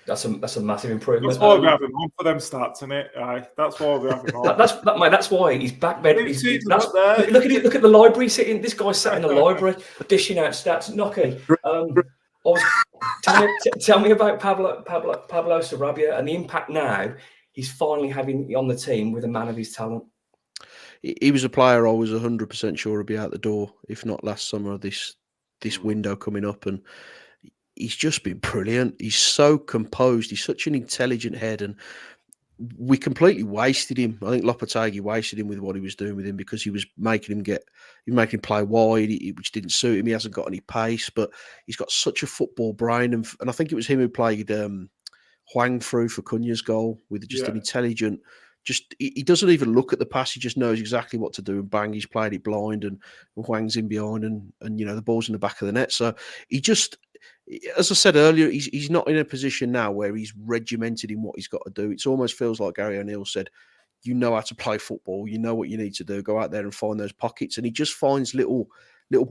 That's a massive improvement. That's why we have him on for them stats, isn't it? That's why we have him on. That's why he's back bed. Look at the library sitting. This guy's sat in the library dishing out stats. Nocky. Tell me about Pablo Sarabia and the impact now he's finally having on the team with a man of his talent. He was a player I was 100% sure would be out the door, if not last summer, this window coming up. And he's just been brilliant. He's so composed. He's such an intelligent head, and we completely wasted him. I think Lopetegui wasted him with what he was doing with him because he was making him play wide, which didn't suit him. He hasn't got any pace, but he's got such a football brain, and I think it was him who played Hwang through for Cunha's goal with just an intelligent. He doesn't even look at the pass. He just knows exactly what to do, and bang, he's played it blind, and Hwang's in behind, and the ball's in the back of the net. So he just, as I said earlier, he's not in a position now where he's regimented in what he's got to do. It almost feels like Gary O'Neill said, you know how to play football, you know what you need to do, go out there and find those pockets. And he just finds little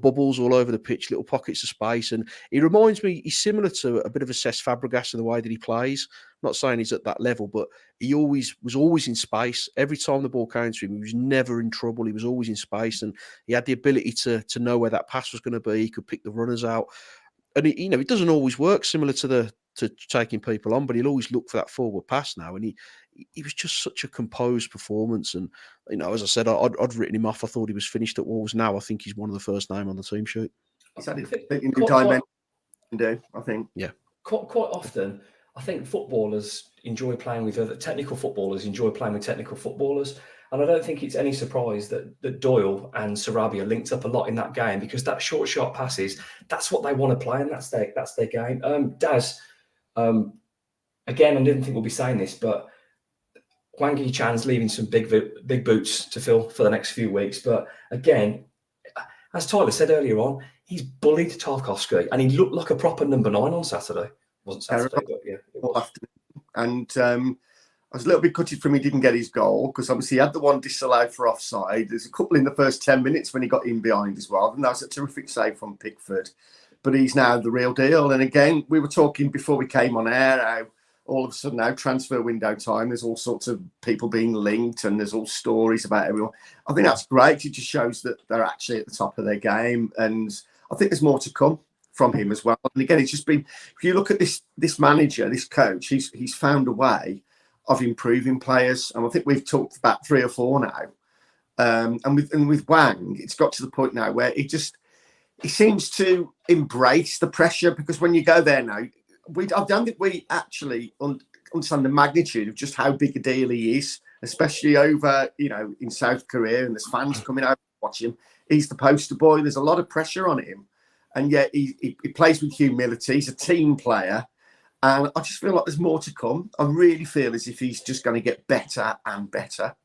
bubbles all over the pitch, little pockets of space. And he reminds me, he's similar to a bit of a Cesc Fabregas in the way that he plays. I'm not saying he's at that level, but he was always in space. Every time the ball came to him, he was never in trouble. He was always in space, and he had the ability to know where that pass was going to be. He could pick the runners out. And it doesn't always work similar to taking people on, but he'll always look for that forward pass now. And he was just such a composed performance. And as I said, I'd written him off. I thought he was finished at Wolves. Now I think he's one of the first name on the team sheet. He's had a new dimension to do, I think. Yeah. Quite often, I think footballers enjoy playing with other technical footballers. Enjoy playing with technical footballers. And I don't think it's any surprise that Doyle and Sarabia linked up a lot in that game, because that short passes, that's what they want to play, and that's their game. Daz, again, I didn't think we'll be saying this, but Hwang Hee-chan's leaving some big boots to fill for the next few weeks. But again, as Tyler said earlier on, he's bullied Tarkowski, and he looked like a proper number 9 on Saturday. It wasn't Saturday, but yeah, it was. And I was a little bit gutted from he didn't get his goal, because obviously he had the one disallowed for offside. There's a couple in the first 10 minutes when he got in behind as well. And that was a terrific save from Pickford. But he's now the real deal. And again, we were talking before we came on air how all of a sudden now transfer window time, there's all sorts of people being linked and there's all stories about everyone. I think that's great. It just shows that they're actually at the top of their game. And I think there's more to come from him as well. And again, it's just been, if you look at this manager, this coach, he's found a way of improving players. And I think we've talked about 3 or 4 now. And with Hwang, it's got to the point now where he seems to embrace the pressure, because when you go there now, I don't think we actually understand the magnitude of just how big a deal he is, especially over, in South Korea, and there's fans coming over to watch him. He's the poster boy. There's a lot of pressure on him. And yet he plays with humility. He's a team player. And I just feel like there's more to come. I really feel as if he's just going to get better and better.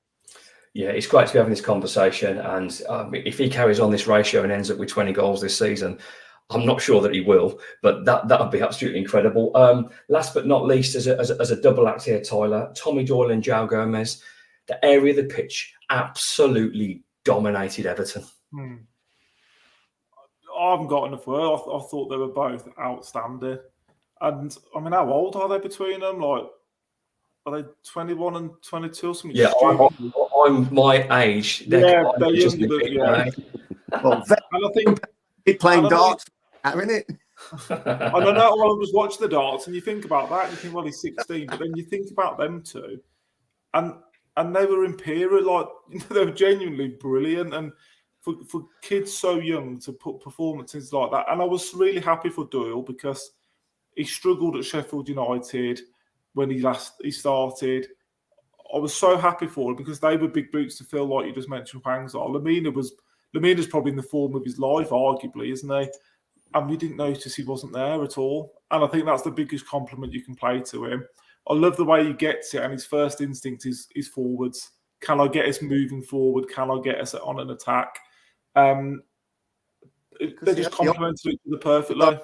Yeah, it's great to be having this conversation. And if he carries on this ratio and ends up with 20 goals this season, I'm not sure that he will, but that would be absolutely incredible. Last but not least, as a double act here, Tyler, Tommy Doyle and João Gomez, the area of the pitch absolutely dominated Everton. I haven't got enough word. I thought they were both outstanding. And I mean, how old are they between them? Like, are they 21 and 22 or something? Yeah, I'm my age. They're younger. Yeah. Well, and I think he's playing darts, isn't it? I don't know. Well, I was watching the darts, and you think about that, and you think, well, he's 16, but then you think about them two, and they were imperial. Like, they were genuinely brilliant, and for kids so young to put performances like that, and I was really happy for Doyle, because he struggled at Sheffield United when he started. I was so happy for him, because they were big boots to fill, like you just mentioned. Hwang's are. Lemina's probably in the form of his life, arguably, isn't he? And we didn't notice he wasn't there at all. And I think that's the biggest compliment you can play to him. I love the way he gets it, and his first instinct is forwards. Can I get us moving forward? Can I get us on an attack? They just complemented each other perfectly.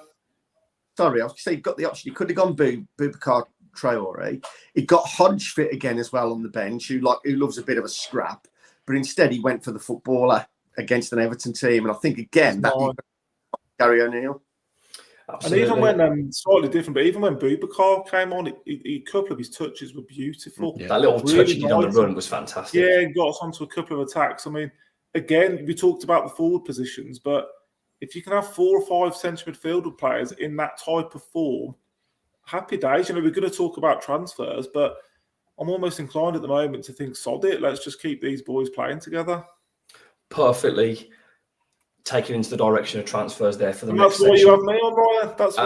Sorry, I was going to say, he got the option. He could have gone Boubacar Traore. He got Hodge fit again as well on the bench, who loves a bit of a scrap. But instead, he went for the footballer against an Everton team. And I think, again, that Gary O'Neill. Absolutely. And even when, slightly different, but even when Boubacar came on, a couple of his touches were beautiful. Yeah. That little touch he did on the run was fantastic. Yeah, and got us onto a couple of attacks. I mean, again, we talked about the forward positions, but if you can have 4 or 5 central midfielder players in that type of form, happy days. We're going to talk about transfers, but I'm almost inclined at the moment to think, sod it, let's just keep these boys playing together. Perfectly taking into the direction of transfers there for the And next that's why section. you have me on, Ryan. That's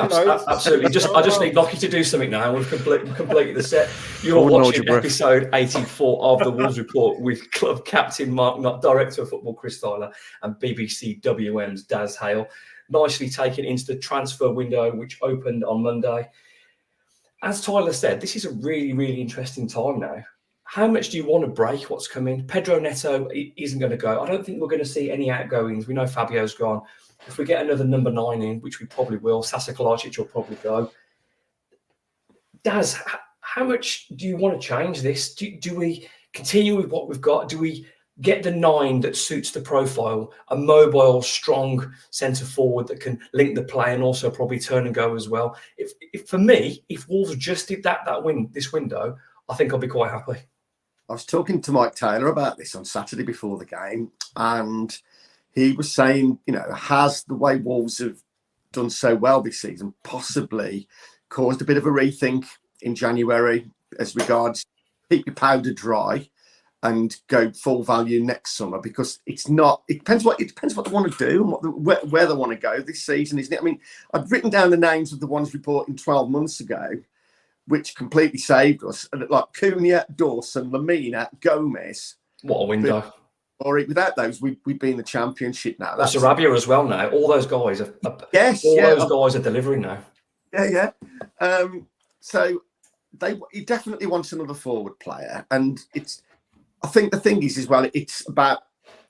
Absolutely. I just need Lockie to do something now, and we've completed the set. You are Couldn't hold watching your breath. episode 84 of the Wolves Report with club captain Mark, not director of football Chris Tyler, and BBC WM's Daz Hale. Nicely taken into the transfer window, which opened on Monday. As Tyler said, this is a really, really interesting time now. How much do you want to break what's coming? Pedro Neto isn't going to go. I don't think we're going to see any outgoings. We know Fabio's gone. If we get another number 9 in, which we probably will, Sasa Kalajic will probably go. Daz, how much do you want to change this? Do we continue with what we've got? Do we get the 9 that suits the profile, a mobile, strong centre forward that can link the play and also probably turn and go as well? If for me, if Wolves just did this window, I think I'll be quite happy. I was talking to Mike Taylor about this on Saturday before the game, and he was saying, has the way Wolves have done so well this season possibly caused a bit of a rethink in January as regards keep your powder dry and go full value next summer? Because it depends what they want to do and where they want to go this season, isn't it? I mean, I'd written down the names of the ones reporting 12 months ago, which completely saved us. Like Cunha, Dawson, Lamina, Gomez. What a window. Or without those, we'd be in the Championship now. That's Sarabia as well now. All those guys those guys are delivering now. Yeah. So he definitely wants another forward player. And I think the thing is as well, it's about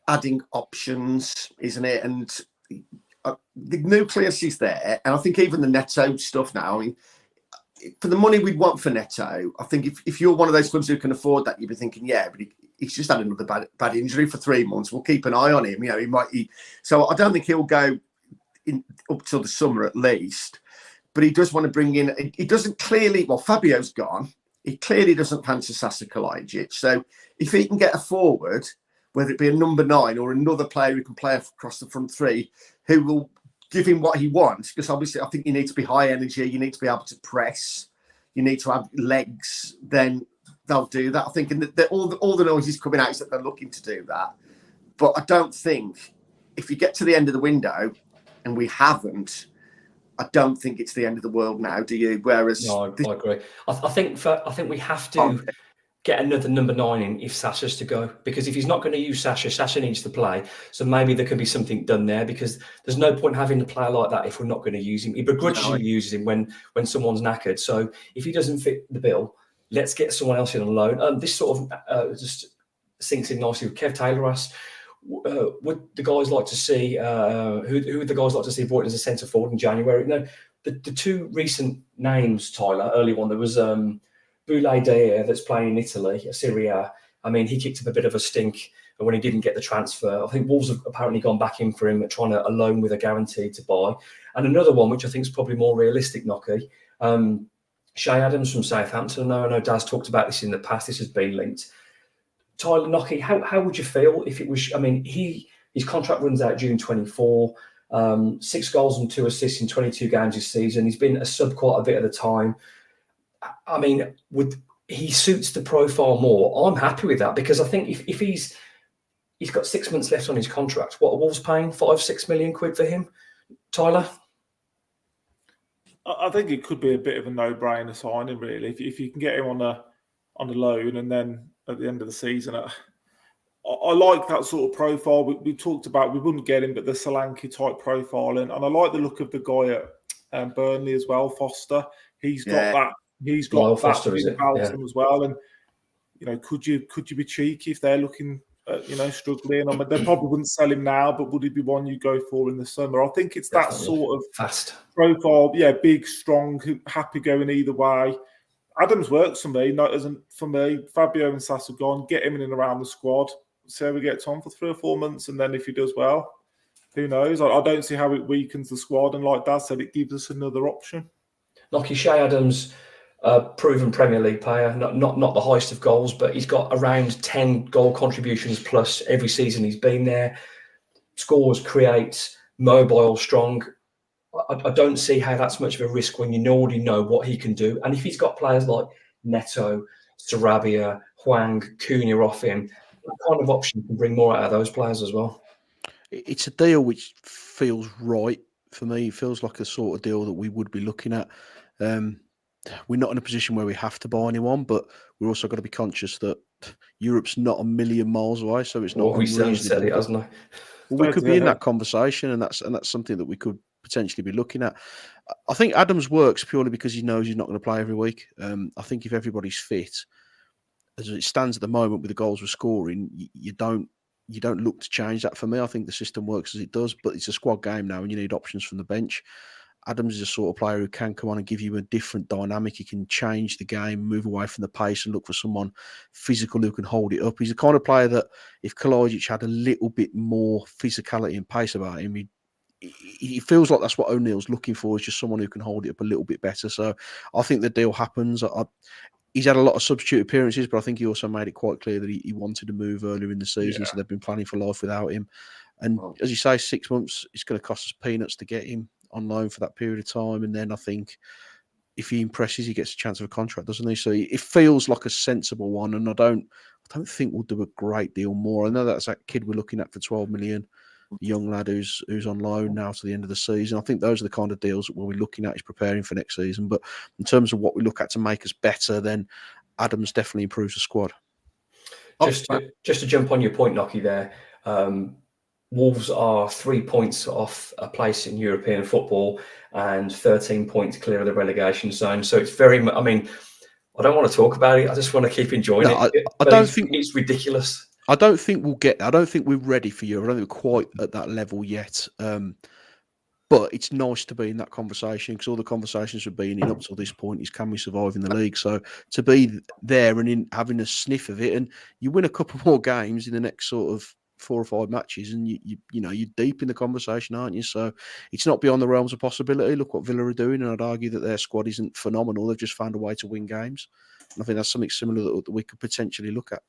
adding options, isn't it? And the nucleus is there. And I think even the Neto stuff now, I mean, for the money we'd want for Neto, I think if you're one of those clubs who can afford that, you'd be thinking, yeah, but he's just had another bad injury for 3 months. We'll keep an eye on him. So I don't think he'll go up till the summer at least. But he does want to bring in. He doesn't clearly. Well, Fabio's gone. He clearly doesn't fancy Sasa Kalajic. So if he can get a forward, whether it be a number 9 or another player who can play across the front 3, who will give him what he wants, because obviously I think you need to be high energy, you need to be able to press, you need to have legs, then they'll do that. I think, and all the noises coming out is that they're looking to do that. But I don't think, if you get to the end of the window and we haven't, I don't think it's the end of the world now, do you? Whereas I agree. I think we have to get another number 9 in if Sasa's to go, because if he's not going to use Sasa needs to play. So maybe there can be something done there, because there's no point having a player like that if we're not going to use him. He begrudgingly uses him when someone's knackered. So if he doesn't fit the bill, let's get someone else in on loan. This sort of just sinks in nicely with Kev Taylor asks, would the guys like to see who would the guys like to see brought in as a centre forward in January? No, the 2 recent names, Tyler, early one, there was Boulay Dea that's playing in Italy, Serie A. I mean, he kicked up a bit of a stink when he didn't get the transfer. I think Wolves have apparently gone back in for him, trying to a loan with a guarantee to buy. And another one, which I think is probably more realistic, Nocky, Shay Adams from Southampton. I know Daz talked about this in the past. This has been linked. Tyler, Nocky, how would you feel if it was? I mean, his contract runs out June 24. 6 goals and 2 assists in 22 games this season. He's been a sub quite a bit of the time. I mean, he suits the profile more. I'm happy with that, because I think if he's got 6 months left on his contract, what are Wolves paying? 5-6 million quid for him, Tyler? I think it could be a bit of a no-brainer signing, really. If you can get him on a loan, and then at the end of the season, I like that sort of profile. We talked about, we wouldn't get him, but the Solanke type profile, and I like the look of the guy at Burnley as well, Foster. He's got that. He's got Foster about him as well. And could you be cheeky if they're looking at, struggling? I mean, they probably wouldn't sell him now, but would he be one you go for in the summer? I think it's that sort of fast profile. Yeah, big, strong, happy going either way. Adams works for me. Not isn't for me. Fabio and Sasa gone. Get him in and around the squad. See how we get on for 3 or 4 months, and then if he does well, who knows? I don't see how it weakens the squad. And like Dad said, it gives us another option. Nocky, Shay Adams, proven Premier League player, not the highest of goals, but he's got around 10 goal contributions plus every season he's been there. Scores, creates, mobile, strong. I don't see how that's much of a risk when you already know what he can do. And if he's got players like Neto, Sarabia, Hwang, Cunha off him, that kind of option can bring more out of those players as well. it's a deal which feels right for me. It feels like a sort of deal that we would be looking at. We're not in a position where we have to buy anyone, but we're also got to be conscious that Europe's not a million miles away, so it's not Well, we certainly said it, unreasonable. hasn't Well, we could be in Yeah. that conversation, and that's something that we could potentially be looking at. I think Adams works purely because he knows he's not going to play every week. I think if everybody's fit, as it stands at the moment with the goals we're scoring, you don't look to change that for me. I think the system works as it does, but it's a squad game now, and you need options from the bench. Adams is a sort of player who can come on and give you a different dynamic. He can change the game, move away from the pace and look for someone physical who can hold it up. He's the kind of player that if Kalajic had a little bit more physicality and pace about him, he feels like that's what O'Neill's looking for, is just someone who can hold it up a little bit better. So I think the deal happens. He's had a lot of substitute appearances, but I think he also made it quite clear that he wanted to move earlier in the season, so they've been planning for life without him. And as you say, 6 months, it's going to cost us peanuts to get him on loan for that period of time. And then I think if he impresses, he gets a chance of a contract, doesn't he? So it feels like a sensible one. And I don't think we'll do a great deal more. I know that's that kid we're looking at for 12 million, a young lad who's on loan now to the end of the season. I think those are the kind of deals that we'll be looking at, is preparing for next season. But in terms of what we look at to make us better, then Adams definitely improves the squad. Just to jump on your point, Nocky, there, Wolves are 3 points off a place in European football and 13 points clear of the relegation zone. So it's very, I mean, I don't want to talk about it. I just want to keep enjoying it. I don't think it's ridiculous. I don't think we're ready for Europe. I don't think we're quite at that level yet. But it's nice to be in that conversation, because all the conversations we've been in up till this point is, can we survive in the league? So to be there and having a sniff of it, and you win a couple more games in the next sort of 4 or 5 matches, and you're deep in the conversation, aren't you? So it's not beyond the realms of possibility. Look what Villa are doing, and I'd argue that their squad isn't phenomenal. They've just found a way to win games, and I think that's something similar that we could potentially look at.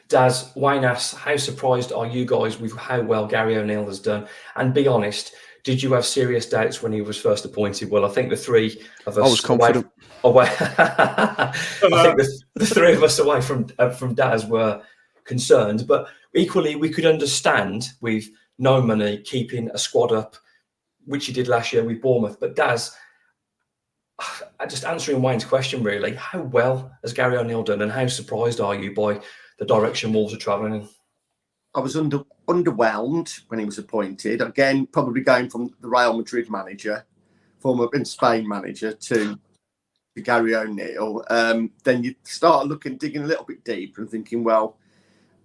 Daz, Wayne asks, how surprised are you guys with how well Gary O'Neill has done? And be honest, did you have serious doubts when he was first appointed? Well, I think the three of us... I was confident. I think the three of us away from Daz were concerned, but equally we could understand with no money keeping a squad up, which he did last year with Bournemouth. But Daz, just answering Wayne's question, really, how well has Gary O'Neill done, and how surprised are you by the direction Wolves are travelling in? I was underwhelmed when he was appointed. Again, probably going from the Real Madrid manager, former Spain manager, to Gary O'Neill. Then you start digging a little bit deeper and thinking, well,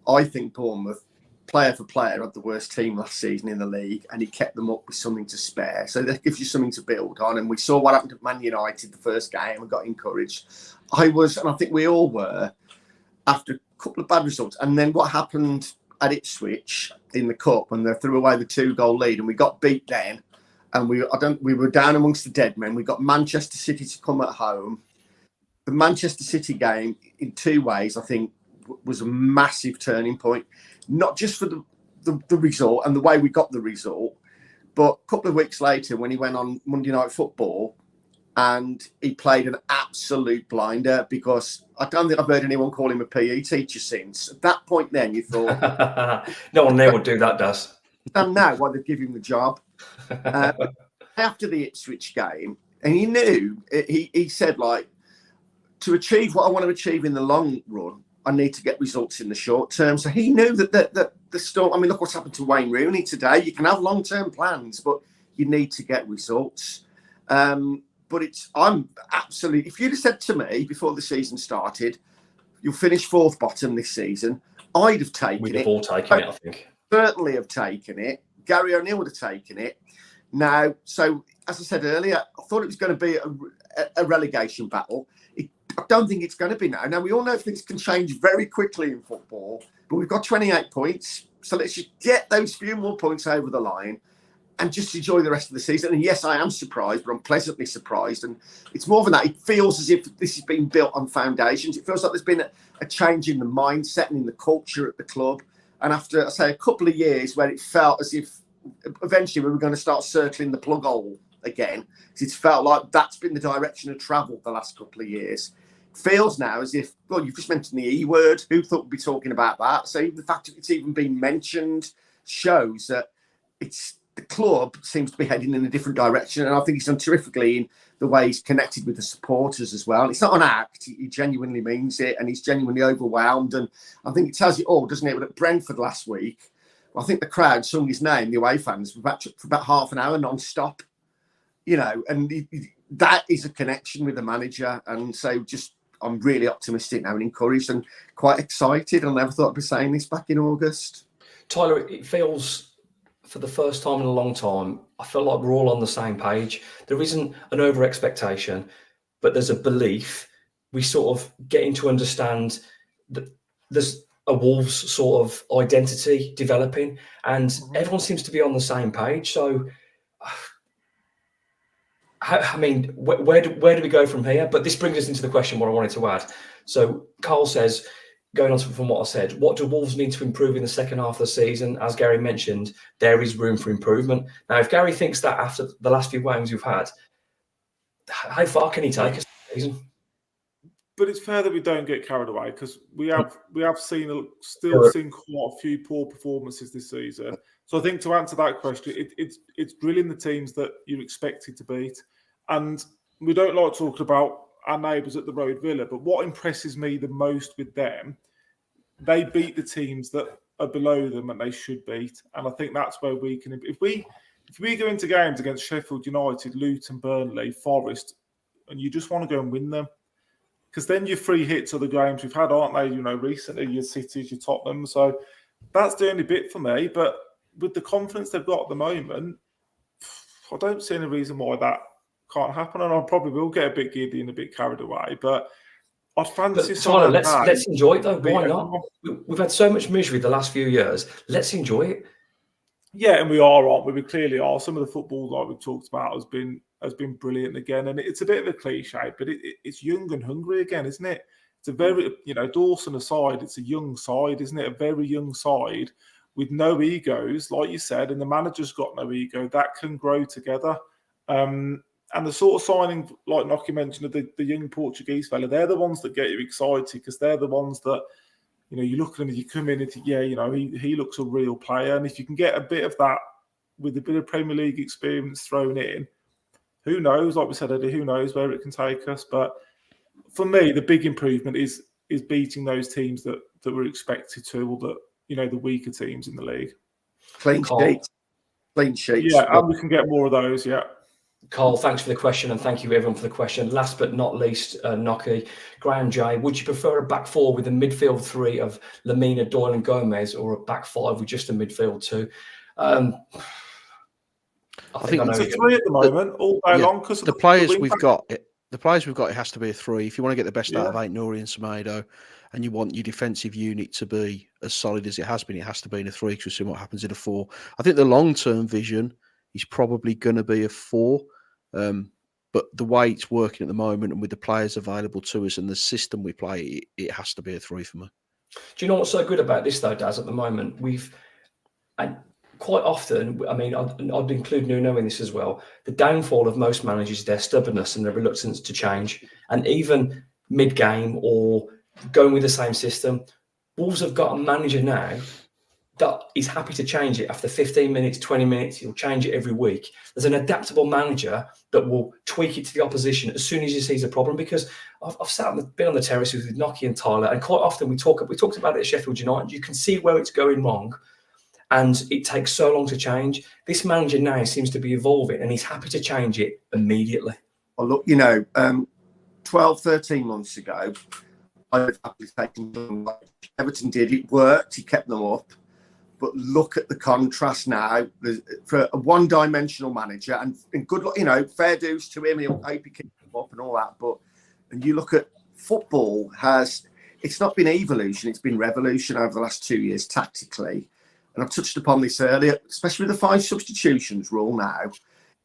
I think Bournemouth, player for player, had the worst team last season in the league, and he kept them up with something to spare. So that gives you something to build on. And we saw what happened at Man United the first game and got encouraged. I think we all were, after a couple of bad results. And then what happened at Ipswich in the cup, and they threw away the 2-goal lead, and we got beat then, and we were down amongst the dead men. We got Manchester City to come at home. The Manchester City game, in 2 ways, I think, was a massive turning point, not just for the result and the way we got the result, but a couple of weeks later when he went on Monday Night Football and he played an absolute blinder, because I don't think I've heard anyone call him a PE teacher since. At that point then, you thought... No one there would do that, does. And now, why they give him the job. After the Ipswich game, and he knew, he said, like, to achieve what I want to achieve in the long run, I need to get results in the short term. So he knew that the storm... I mean, look what's happened to Wayne Rooney today. You can have long-term plans, but you need to get results. But I'm absolutely... If you'd have said to me before the season started, you'll finish 4th bottom this season, I'd have taken it. We'd have all taken it, I think. Certainly have taken it. Gary O'Neill would have taken it. Now, so as I said earlier, I thought it was going to be a relegation battle. I don't think it's going to be now. Now, we all know things can change very quickly in football, but we've got 28 points. So let's just get those few more points over the line and just enjoy the rest of the season. And yes, I am surprised, but I'm pleasantly surprised. And it's more than that. It feels as if this has been built on foundations. It feels like there's been a change in the mindset and in the culture at the club. And after, I say, a couple of years where it felt as if eventually we were going to start circling the plug hole again, it's felt like that's been the direction of travel the last couple of years. It feels now as if, well, you've just mentioned the E word. Who thought we'd be talking about that? So the fact that it's even been mentioned shows that the club seems to be heading in a different direction. And I think he's done terrifically in the way he's connected with the supporters as well. It's not an act. He genuinely means it, and he's genuinely overwhelmed. And I think it tells you all, doesn't it? But at Brentford last week, I think the crowd sung his name, the away fans, for about half an hour non-stop. And that is a connection with the manager. And so I'm really optimistic now and encouraged and quite excited. I never thought I'd be saying this back in August. Tyler, it feels, for the first time in a long time, I feel like we're all on the same page. There isn't an over-expectation, but there's a belief. We sort of getting to understand that there's a Wolves sort of identity developing, and everyone seems to be on the same page. So, I mean, where do we go from here? But this brings us into the question what I wanted to add. So Carl says, going on from what I said, what do Wolves need to improve in the second half of the season? As Gary mentioned, there is room for improvement. Now, if Gary thinks that after the last few games we've had, how far can he take us this season? But it's fair that we don't get carried away, because we have seen quite a few poor performances this season. So I think to answer that question, it's drilling the teams that you're expected to beat. And we don't like talking about our neighbours at the Road Villa, but what impresses me the most with them, they beat the teams that are below them and they should beat. And I think that's where we can. If we go into games against Sheffield United, Luton, Burnley, Forest, and you just want to go and win them, because then your free hits are the games we've had, aren't they? Recently, your Cities, your Tottenham. So that's the only bit for me. But with the confidence they've got at the moment, I don't see any reason why that can't happen. And I probably will get a bit giddy and a bit carried away. But I'd fancy. But Tyler, let's enjoy it though. Why not? We've had so much misery the last few years. Let's enjoy it. Yeah, and we are, aren't we? We clearly are. Some of the football like we've talked about has been brilliant again, and it's a bit of a cliche, but it's young and hungry again, isn't it? It's a very, Dawson aside, it's a young side, isn't it? A very young side with no egos, like you said, and the manager's got no ego. That can grow together. And the sort of signing, like Nocky mentioned, of the young Portuguese fella, they're the ones that get you excited, because they're the ones that, you look at him and you come in and he looks a real player. And if you can get a bit of that with a bit of Premier League experience thrown in, who knows? Like we said, Eddie, who knows where it can take us? But for me, the big improvement is beating those teams that were expected to, or that the weaker teams in the league. Clean sheets. Yeah, and we can get more of those. Yeah. Carl, thanks for the question, and thank you everyone for the question. Last but not least, Nocky, Graham J, would you prefer a back four with a midfield three of Lamina, Doyle and Gomez, or a back five with just a midfield two? I think it's a three at the moment, all day long. Because the players we've got, it has to be a three. If you want to get the best out of Nouri and Semedo, and you want your defensive unit to be as solid as it has been, it has to be in a three, because we've seen what happens in a four. I think the long-term vision is probably going to be a four. But the way it's working at the moment, and with the players available to us and the system we play, it has to be a three for me. Do you know what's so good about this though, Daz? At the moment, and quite often, I mean, I'd include Nuno in this as well. The downfall of most managers is their stubbornness and their reluctance to change. And even mid-game or going with the same system, Wolves have got a manager now that is happy to change it after 15 minutes, 20 minutes. He'll change it every week. There's an adaptable manager that will tweak it to the opposition as soon as he sees a problem. Because I've been on the terraces with Nocky and Tyler, and quite often we talked about it at Sheffield United. You can see where it's going wrong, and it takes so long to change. This manager now seems to be evolving, and he's happy to change it immediately. Well, look, 12, 13 months ago, I was happily taking them. Everton did it, worked, he kept them up. But look at the contrast now for a one-dimensional manager, and good luck, fair dues to him. He'll hope he keeps them up and all that. And you look at football it's not been evolution, it's been revolution over the last 2 years tactically. And I've touched upon this earlier, especially with the 5 substitutions rule now.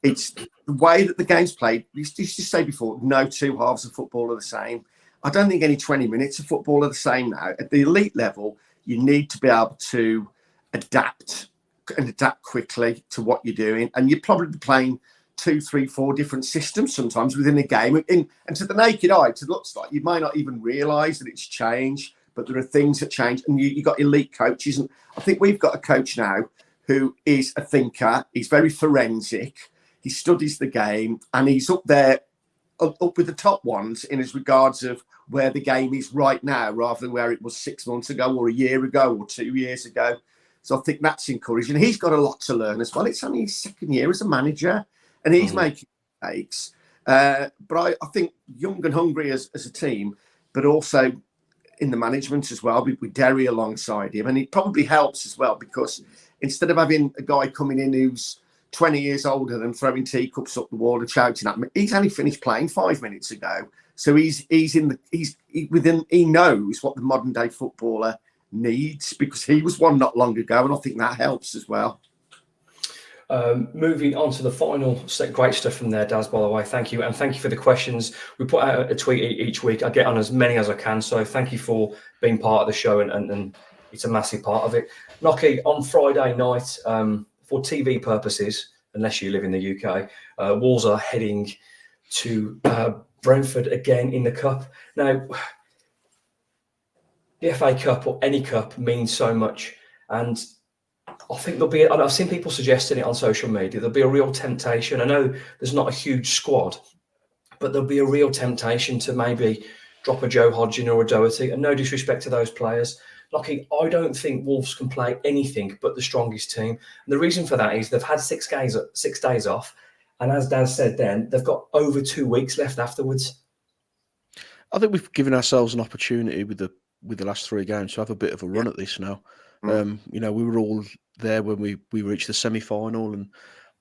It's the way that the game's played. You used to say before, no two halves of football are the same. I don't think any 20 minutes of football are the same now. At the elite level, you need to be able to adapt quickly to what you're doing. And you're probably playing 2, 3, 4 different systems sometimes within a game. And to the naked eye, it looks like you might not even realise that it's changed, but there are things that change. And you've got elite coaches. And I think we've got a coach now who is a thinker. He's very forensic. He studies the game, and he's up there, up with the top ones in as regards of where the game is right now, rather than where it was 6 months ago or a year ago or 2 years ago. So I think that's encouraging. He's got a lot to learn as well. It's only his second year as a manager, and he's making mistakes. But I think young and hungry as a team, but also in the management as well, with Derry alongside him. And it probably helps as well, because instead of having a guy coming in who's 20 years older than throwing teacups up the wall and shouting at me, he's only finished playing 5 minutes ago. So he knows what the modern day footballer needs, because he was one not long ago, and I think that helps as well. Moving on to the final set, great stuff from there, Daz, by the way. Thank you. And thank you for the questions. We put out a tweet each week. I get on as many as I can. So thank you for being part of the show, and it's a massive part of it. Nocky, on Friday night, for TV purposes, unless you live in the UK, Wolves are heading to Brentford again in the Cup. Now, the FA Cup or any cup means so much. And I think there'll be, and I've seen people suggesting it on social media, there'll be a real temptation. I know there's not a huge squad, but there'll be a real temptation to maybe drop a Joe Hodgson or a Doherty. And no disrespect to those players, Lockie, I don't think Wolves can play anything but the strongest team. And the reason for that is they've had 6 days off. And as Dan said then, they've got over 2 weeks left afterwards. I think we've given ourselves an opportunity with the last 3 games to have a bit of a run at this now. We were all there when we reached the semi-final, and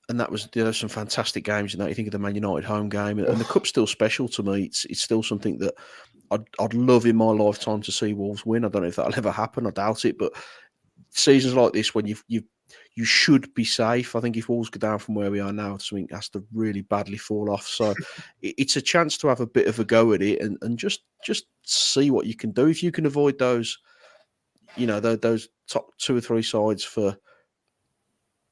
that was, there were some fantastic games in that. You think of the Man United home game, and the cup's still special to me. It's still something that I'd love in my lifetime to see Wolves win. I don't know if that'll ever happen. I doubt it, but seasons like this, when you should be safe. I think if Wolves go down from where we are now, something has to really badly fall off. So it's a chance to have a bit of a go at it and just see what you can do. If you can avoid those, those top 2 or 3 sides for,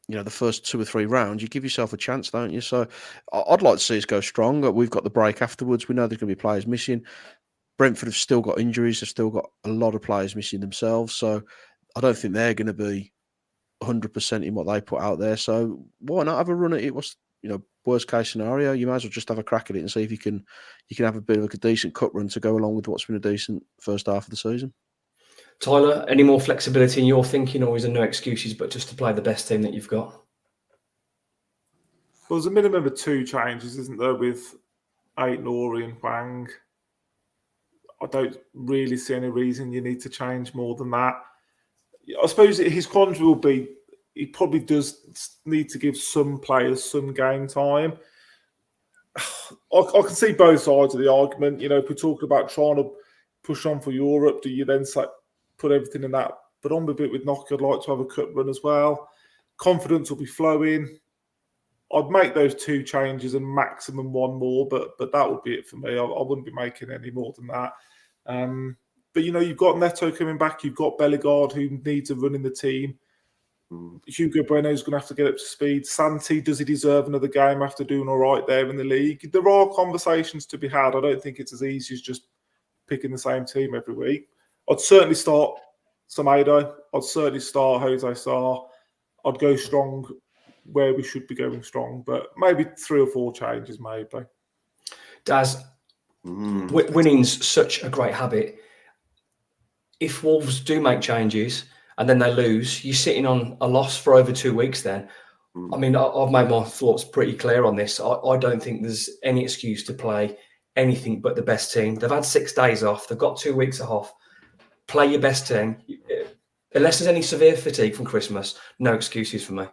the first 2 or 3 rounds, you give yourself a chance, don't you? So I'd like to see us go strong. We've got the break afterwards. We know there's going to be players missing. Brentford have still got injuries. They've still got a lot of players missing themselves. So I don't think they're going to be 100% in what they put out there. So why not have a run at it? What's, worst case scenario? You might as well just have a crack at it and see if you can have a bit of a decent cut run to go along with what's been a decent first half of the season. Tyler, any more flexibility in your thinking, or is there no excuses but just to play the best team that you've got? Well, there's a minimum of 2 changes, isn't there, with Ait-Nouri and Wang. I don't really see any reason you need to change more than that. I suppose his quandary will be he probably does need to give some players some game time. I can see both sides of the argument. If we're talking about trying to push on for Europe, do you then put everything in that? But on the bit with Nock, I'd like to have a cup run as well. Confidence will be flowing. I'd make those 2 changes and maximum 1 more, but that would be it for me. I wouldn't be making any more than that. But you've got Neto coming back. You've got Bellegarde, who needs a run in the team. Hugo Bueno's going to have to get up to speed. Santi, does he deserve another game after doing all right there in the league? There are conversations to be had. I don't think it's as easy as just picking the same team every week. I'd certainly start Semedo. I'd certainly start Jose Sarr. I'd go strong where we should be going strong, but maybe 3 or 4 changes, maybe. Daz, winning's such a great habit. If Wolves do make changes and then they lose, you're sitting on a loss for over 2 weeks then. I mean, I've made my thoughts pretty clear on this. I don't think there's any excuse to play anything but the best team. They've had 6 days off. They've got 2 weeks off. Play your best team. Unless there's any severe fatigue from Christmas, no excuses for me.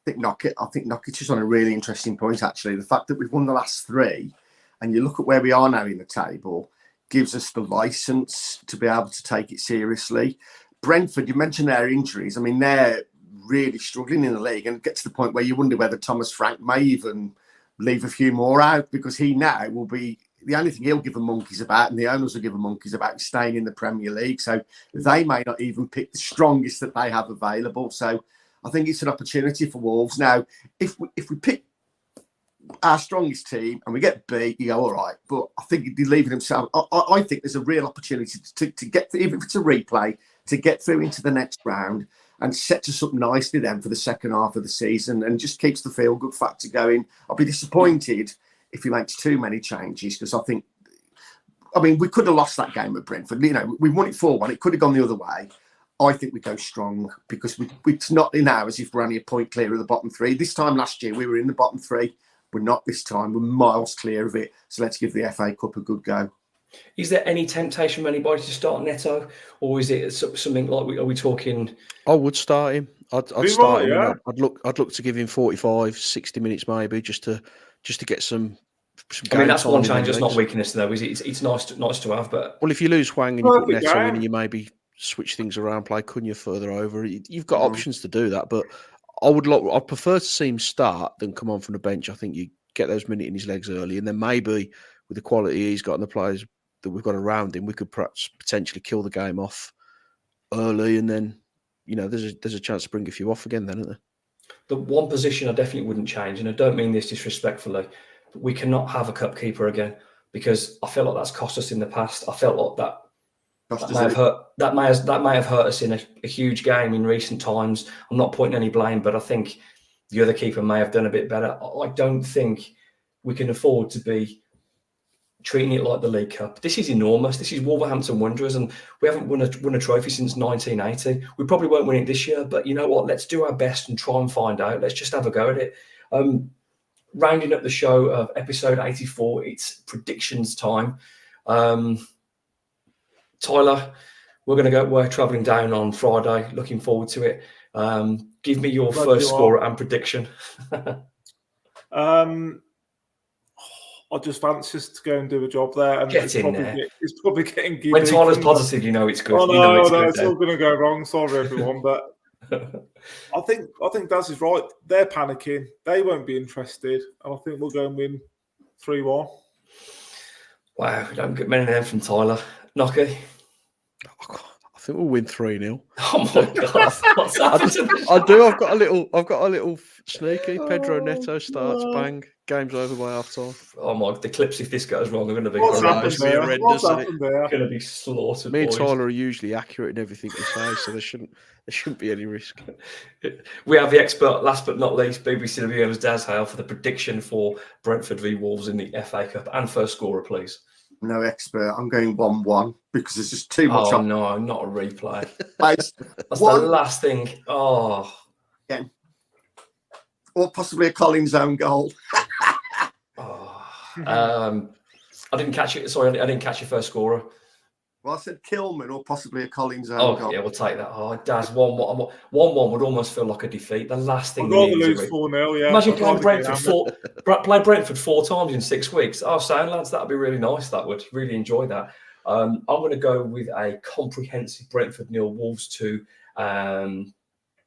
I think Nockett is on a really interesting point, actually. The fact that we've won the last 3 and you look at where we are now in the table gives us the licence to be able to take it seriously. Brentford, you mentioned their injuries. I mean, they're really struggling in the league, and it gets to the point where you wonder whether Thomas Frank may even leave a few more out, because he now will be the only thing he'll give a monkeys about, and the owners will give a monkeys about, staying in the Premier League. So they may not even pick the strongest that they have available. So I think it's an opportunity for Wolves. Now, if we pick our strongest team and we get B, you go, all right. But I think he'd be leaving himself. I think there's a real opportunity to get, even if it's a replay, to get through into the next round. and sets us up nicely then for the second half of the season and just keeps the feel-good factor going. I'll be disappointed if he makes too many changes because I mean, we could have lost that game at Brentford. You know, we won it 4-1. It could have gone the other way. I think we go strong because it's not now as if we're only a point clear of the bottom three. This time last year, we were in the bottom three. We're not this time. We're miles clear of it. So let's give the FA Cup a good go. Is there any temptation for anybody to start Neto? Or is it something like, are we talking... I would start him. I'd start him. Yeah. I'd look to give him 45, 60 minutes maybe just to get some I mean, that's one change. That's not weakness, though, is it? It's nice to have, but... Well, if you lose Hwang and you put Neto in and you maybe switch things around, play Cunha further over, you've got options to do that, but I'd prefer to see him start than come on from the bench. I think you get those minutes in his legs early, and then maybe with the quality he's got and the players that we've got around him, we could perhaps potentially kill the game off early, and then, you know, there's a chance to bring a few off again then, isn't there? The one position I definitely wouldn't change, and I don't mean this disrespectfully, but we cannot have a cup keeper again because I feel like that's cost us in the past. I felt like that may have hurt us in a huge game in recent times. I'm not pointing any blame, but I think the other keeper may have done a bit better. I don't think we can afford to be treating it like the League Cup. This is enormous. This is Wolverhampton Wanderers, and we haven't won a trophy since 1980. We probably won't win it this year, but you know what? Let's do our best and try and find out. Let's just have a go at it. Rounding up the show of episode 84, it's predictions time. Tyler, we're travelling down on Friday. Looking forward to it. Give me your first scorer and prediction. I just fancy us to go and do a job there. And Get in there. It's probably getting giddy. When Tyler's positive, you know it's good. Oh, no, you know it's all going to go wrong. Sorry, everyone. But I think Daz is right. They're panicking. They won't be interested. And I think we'll go and win 3-1. Wow, we don't get many of them from Tyler. Knocky? I think we'll win 3-0. Oh my God! What's happened? I do. I've got a little sneaky. Pedro Neto starts, bang, game's over by half time. Oh my! The clips, if this goes wrong, are going to be horrendous. Going to be slaughtered. Me and Tyler are usually accurate in everything we say, so there shouldn't be any risk. We have the expert, last but not least, BBC WM's Daz Hale for the prediction for Brentford v Wolves in the FA Cup and first scorer, please. No expert. I'm going 1-1 because there's just too much. Oh no, not a replay. That's the last thing. Oh, yeah. Or possibly a Collins own goal. I didn't catch it. Sorry, I didn't catch your first scorer. Well, I said Kilman or possibly a Collins own goal. Oh yeah, we'll take that. Oh, Daz, 1-1 would almost feel like a defeat. The last thing I'd rather lose 4-0. Yeah. Imagine playing Brentford 4 times in 6 weeks. Oh, sound lads, that'd be really nice. That would really enjoy that. I'm going to go with a comprehensive Brentford 0, Wolves 2. I'm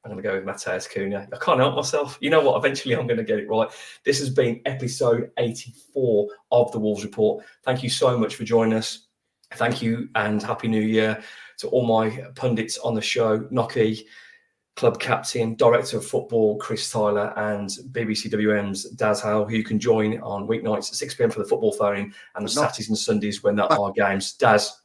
going to go with Matheus Cunha. I can't help myself. You know what? Eventually, I'm going to get it right. This has been episode 84 of the Wolves Report. Thank you so much for joining us. Thank you and Happy New Year to all my pundits on the show, Knocky, club captain, director of football, Chris Tyler, and BBC WM's Daz Hale, who you can join on weeknights at 6 p.m. for the football phone and on Saturdays and Sundays when there are games. Daz?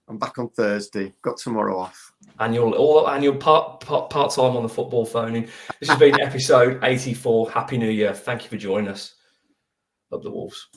I'm back on Thursday. Got tomorrow off. Annual part-time on the football phoning. This has been episode 84. Happy New Year. Thank you for joining us. Love the Wolves.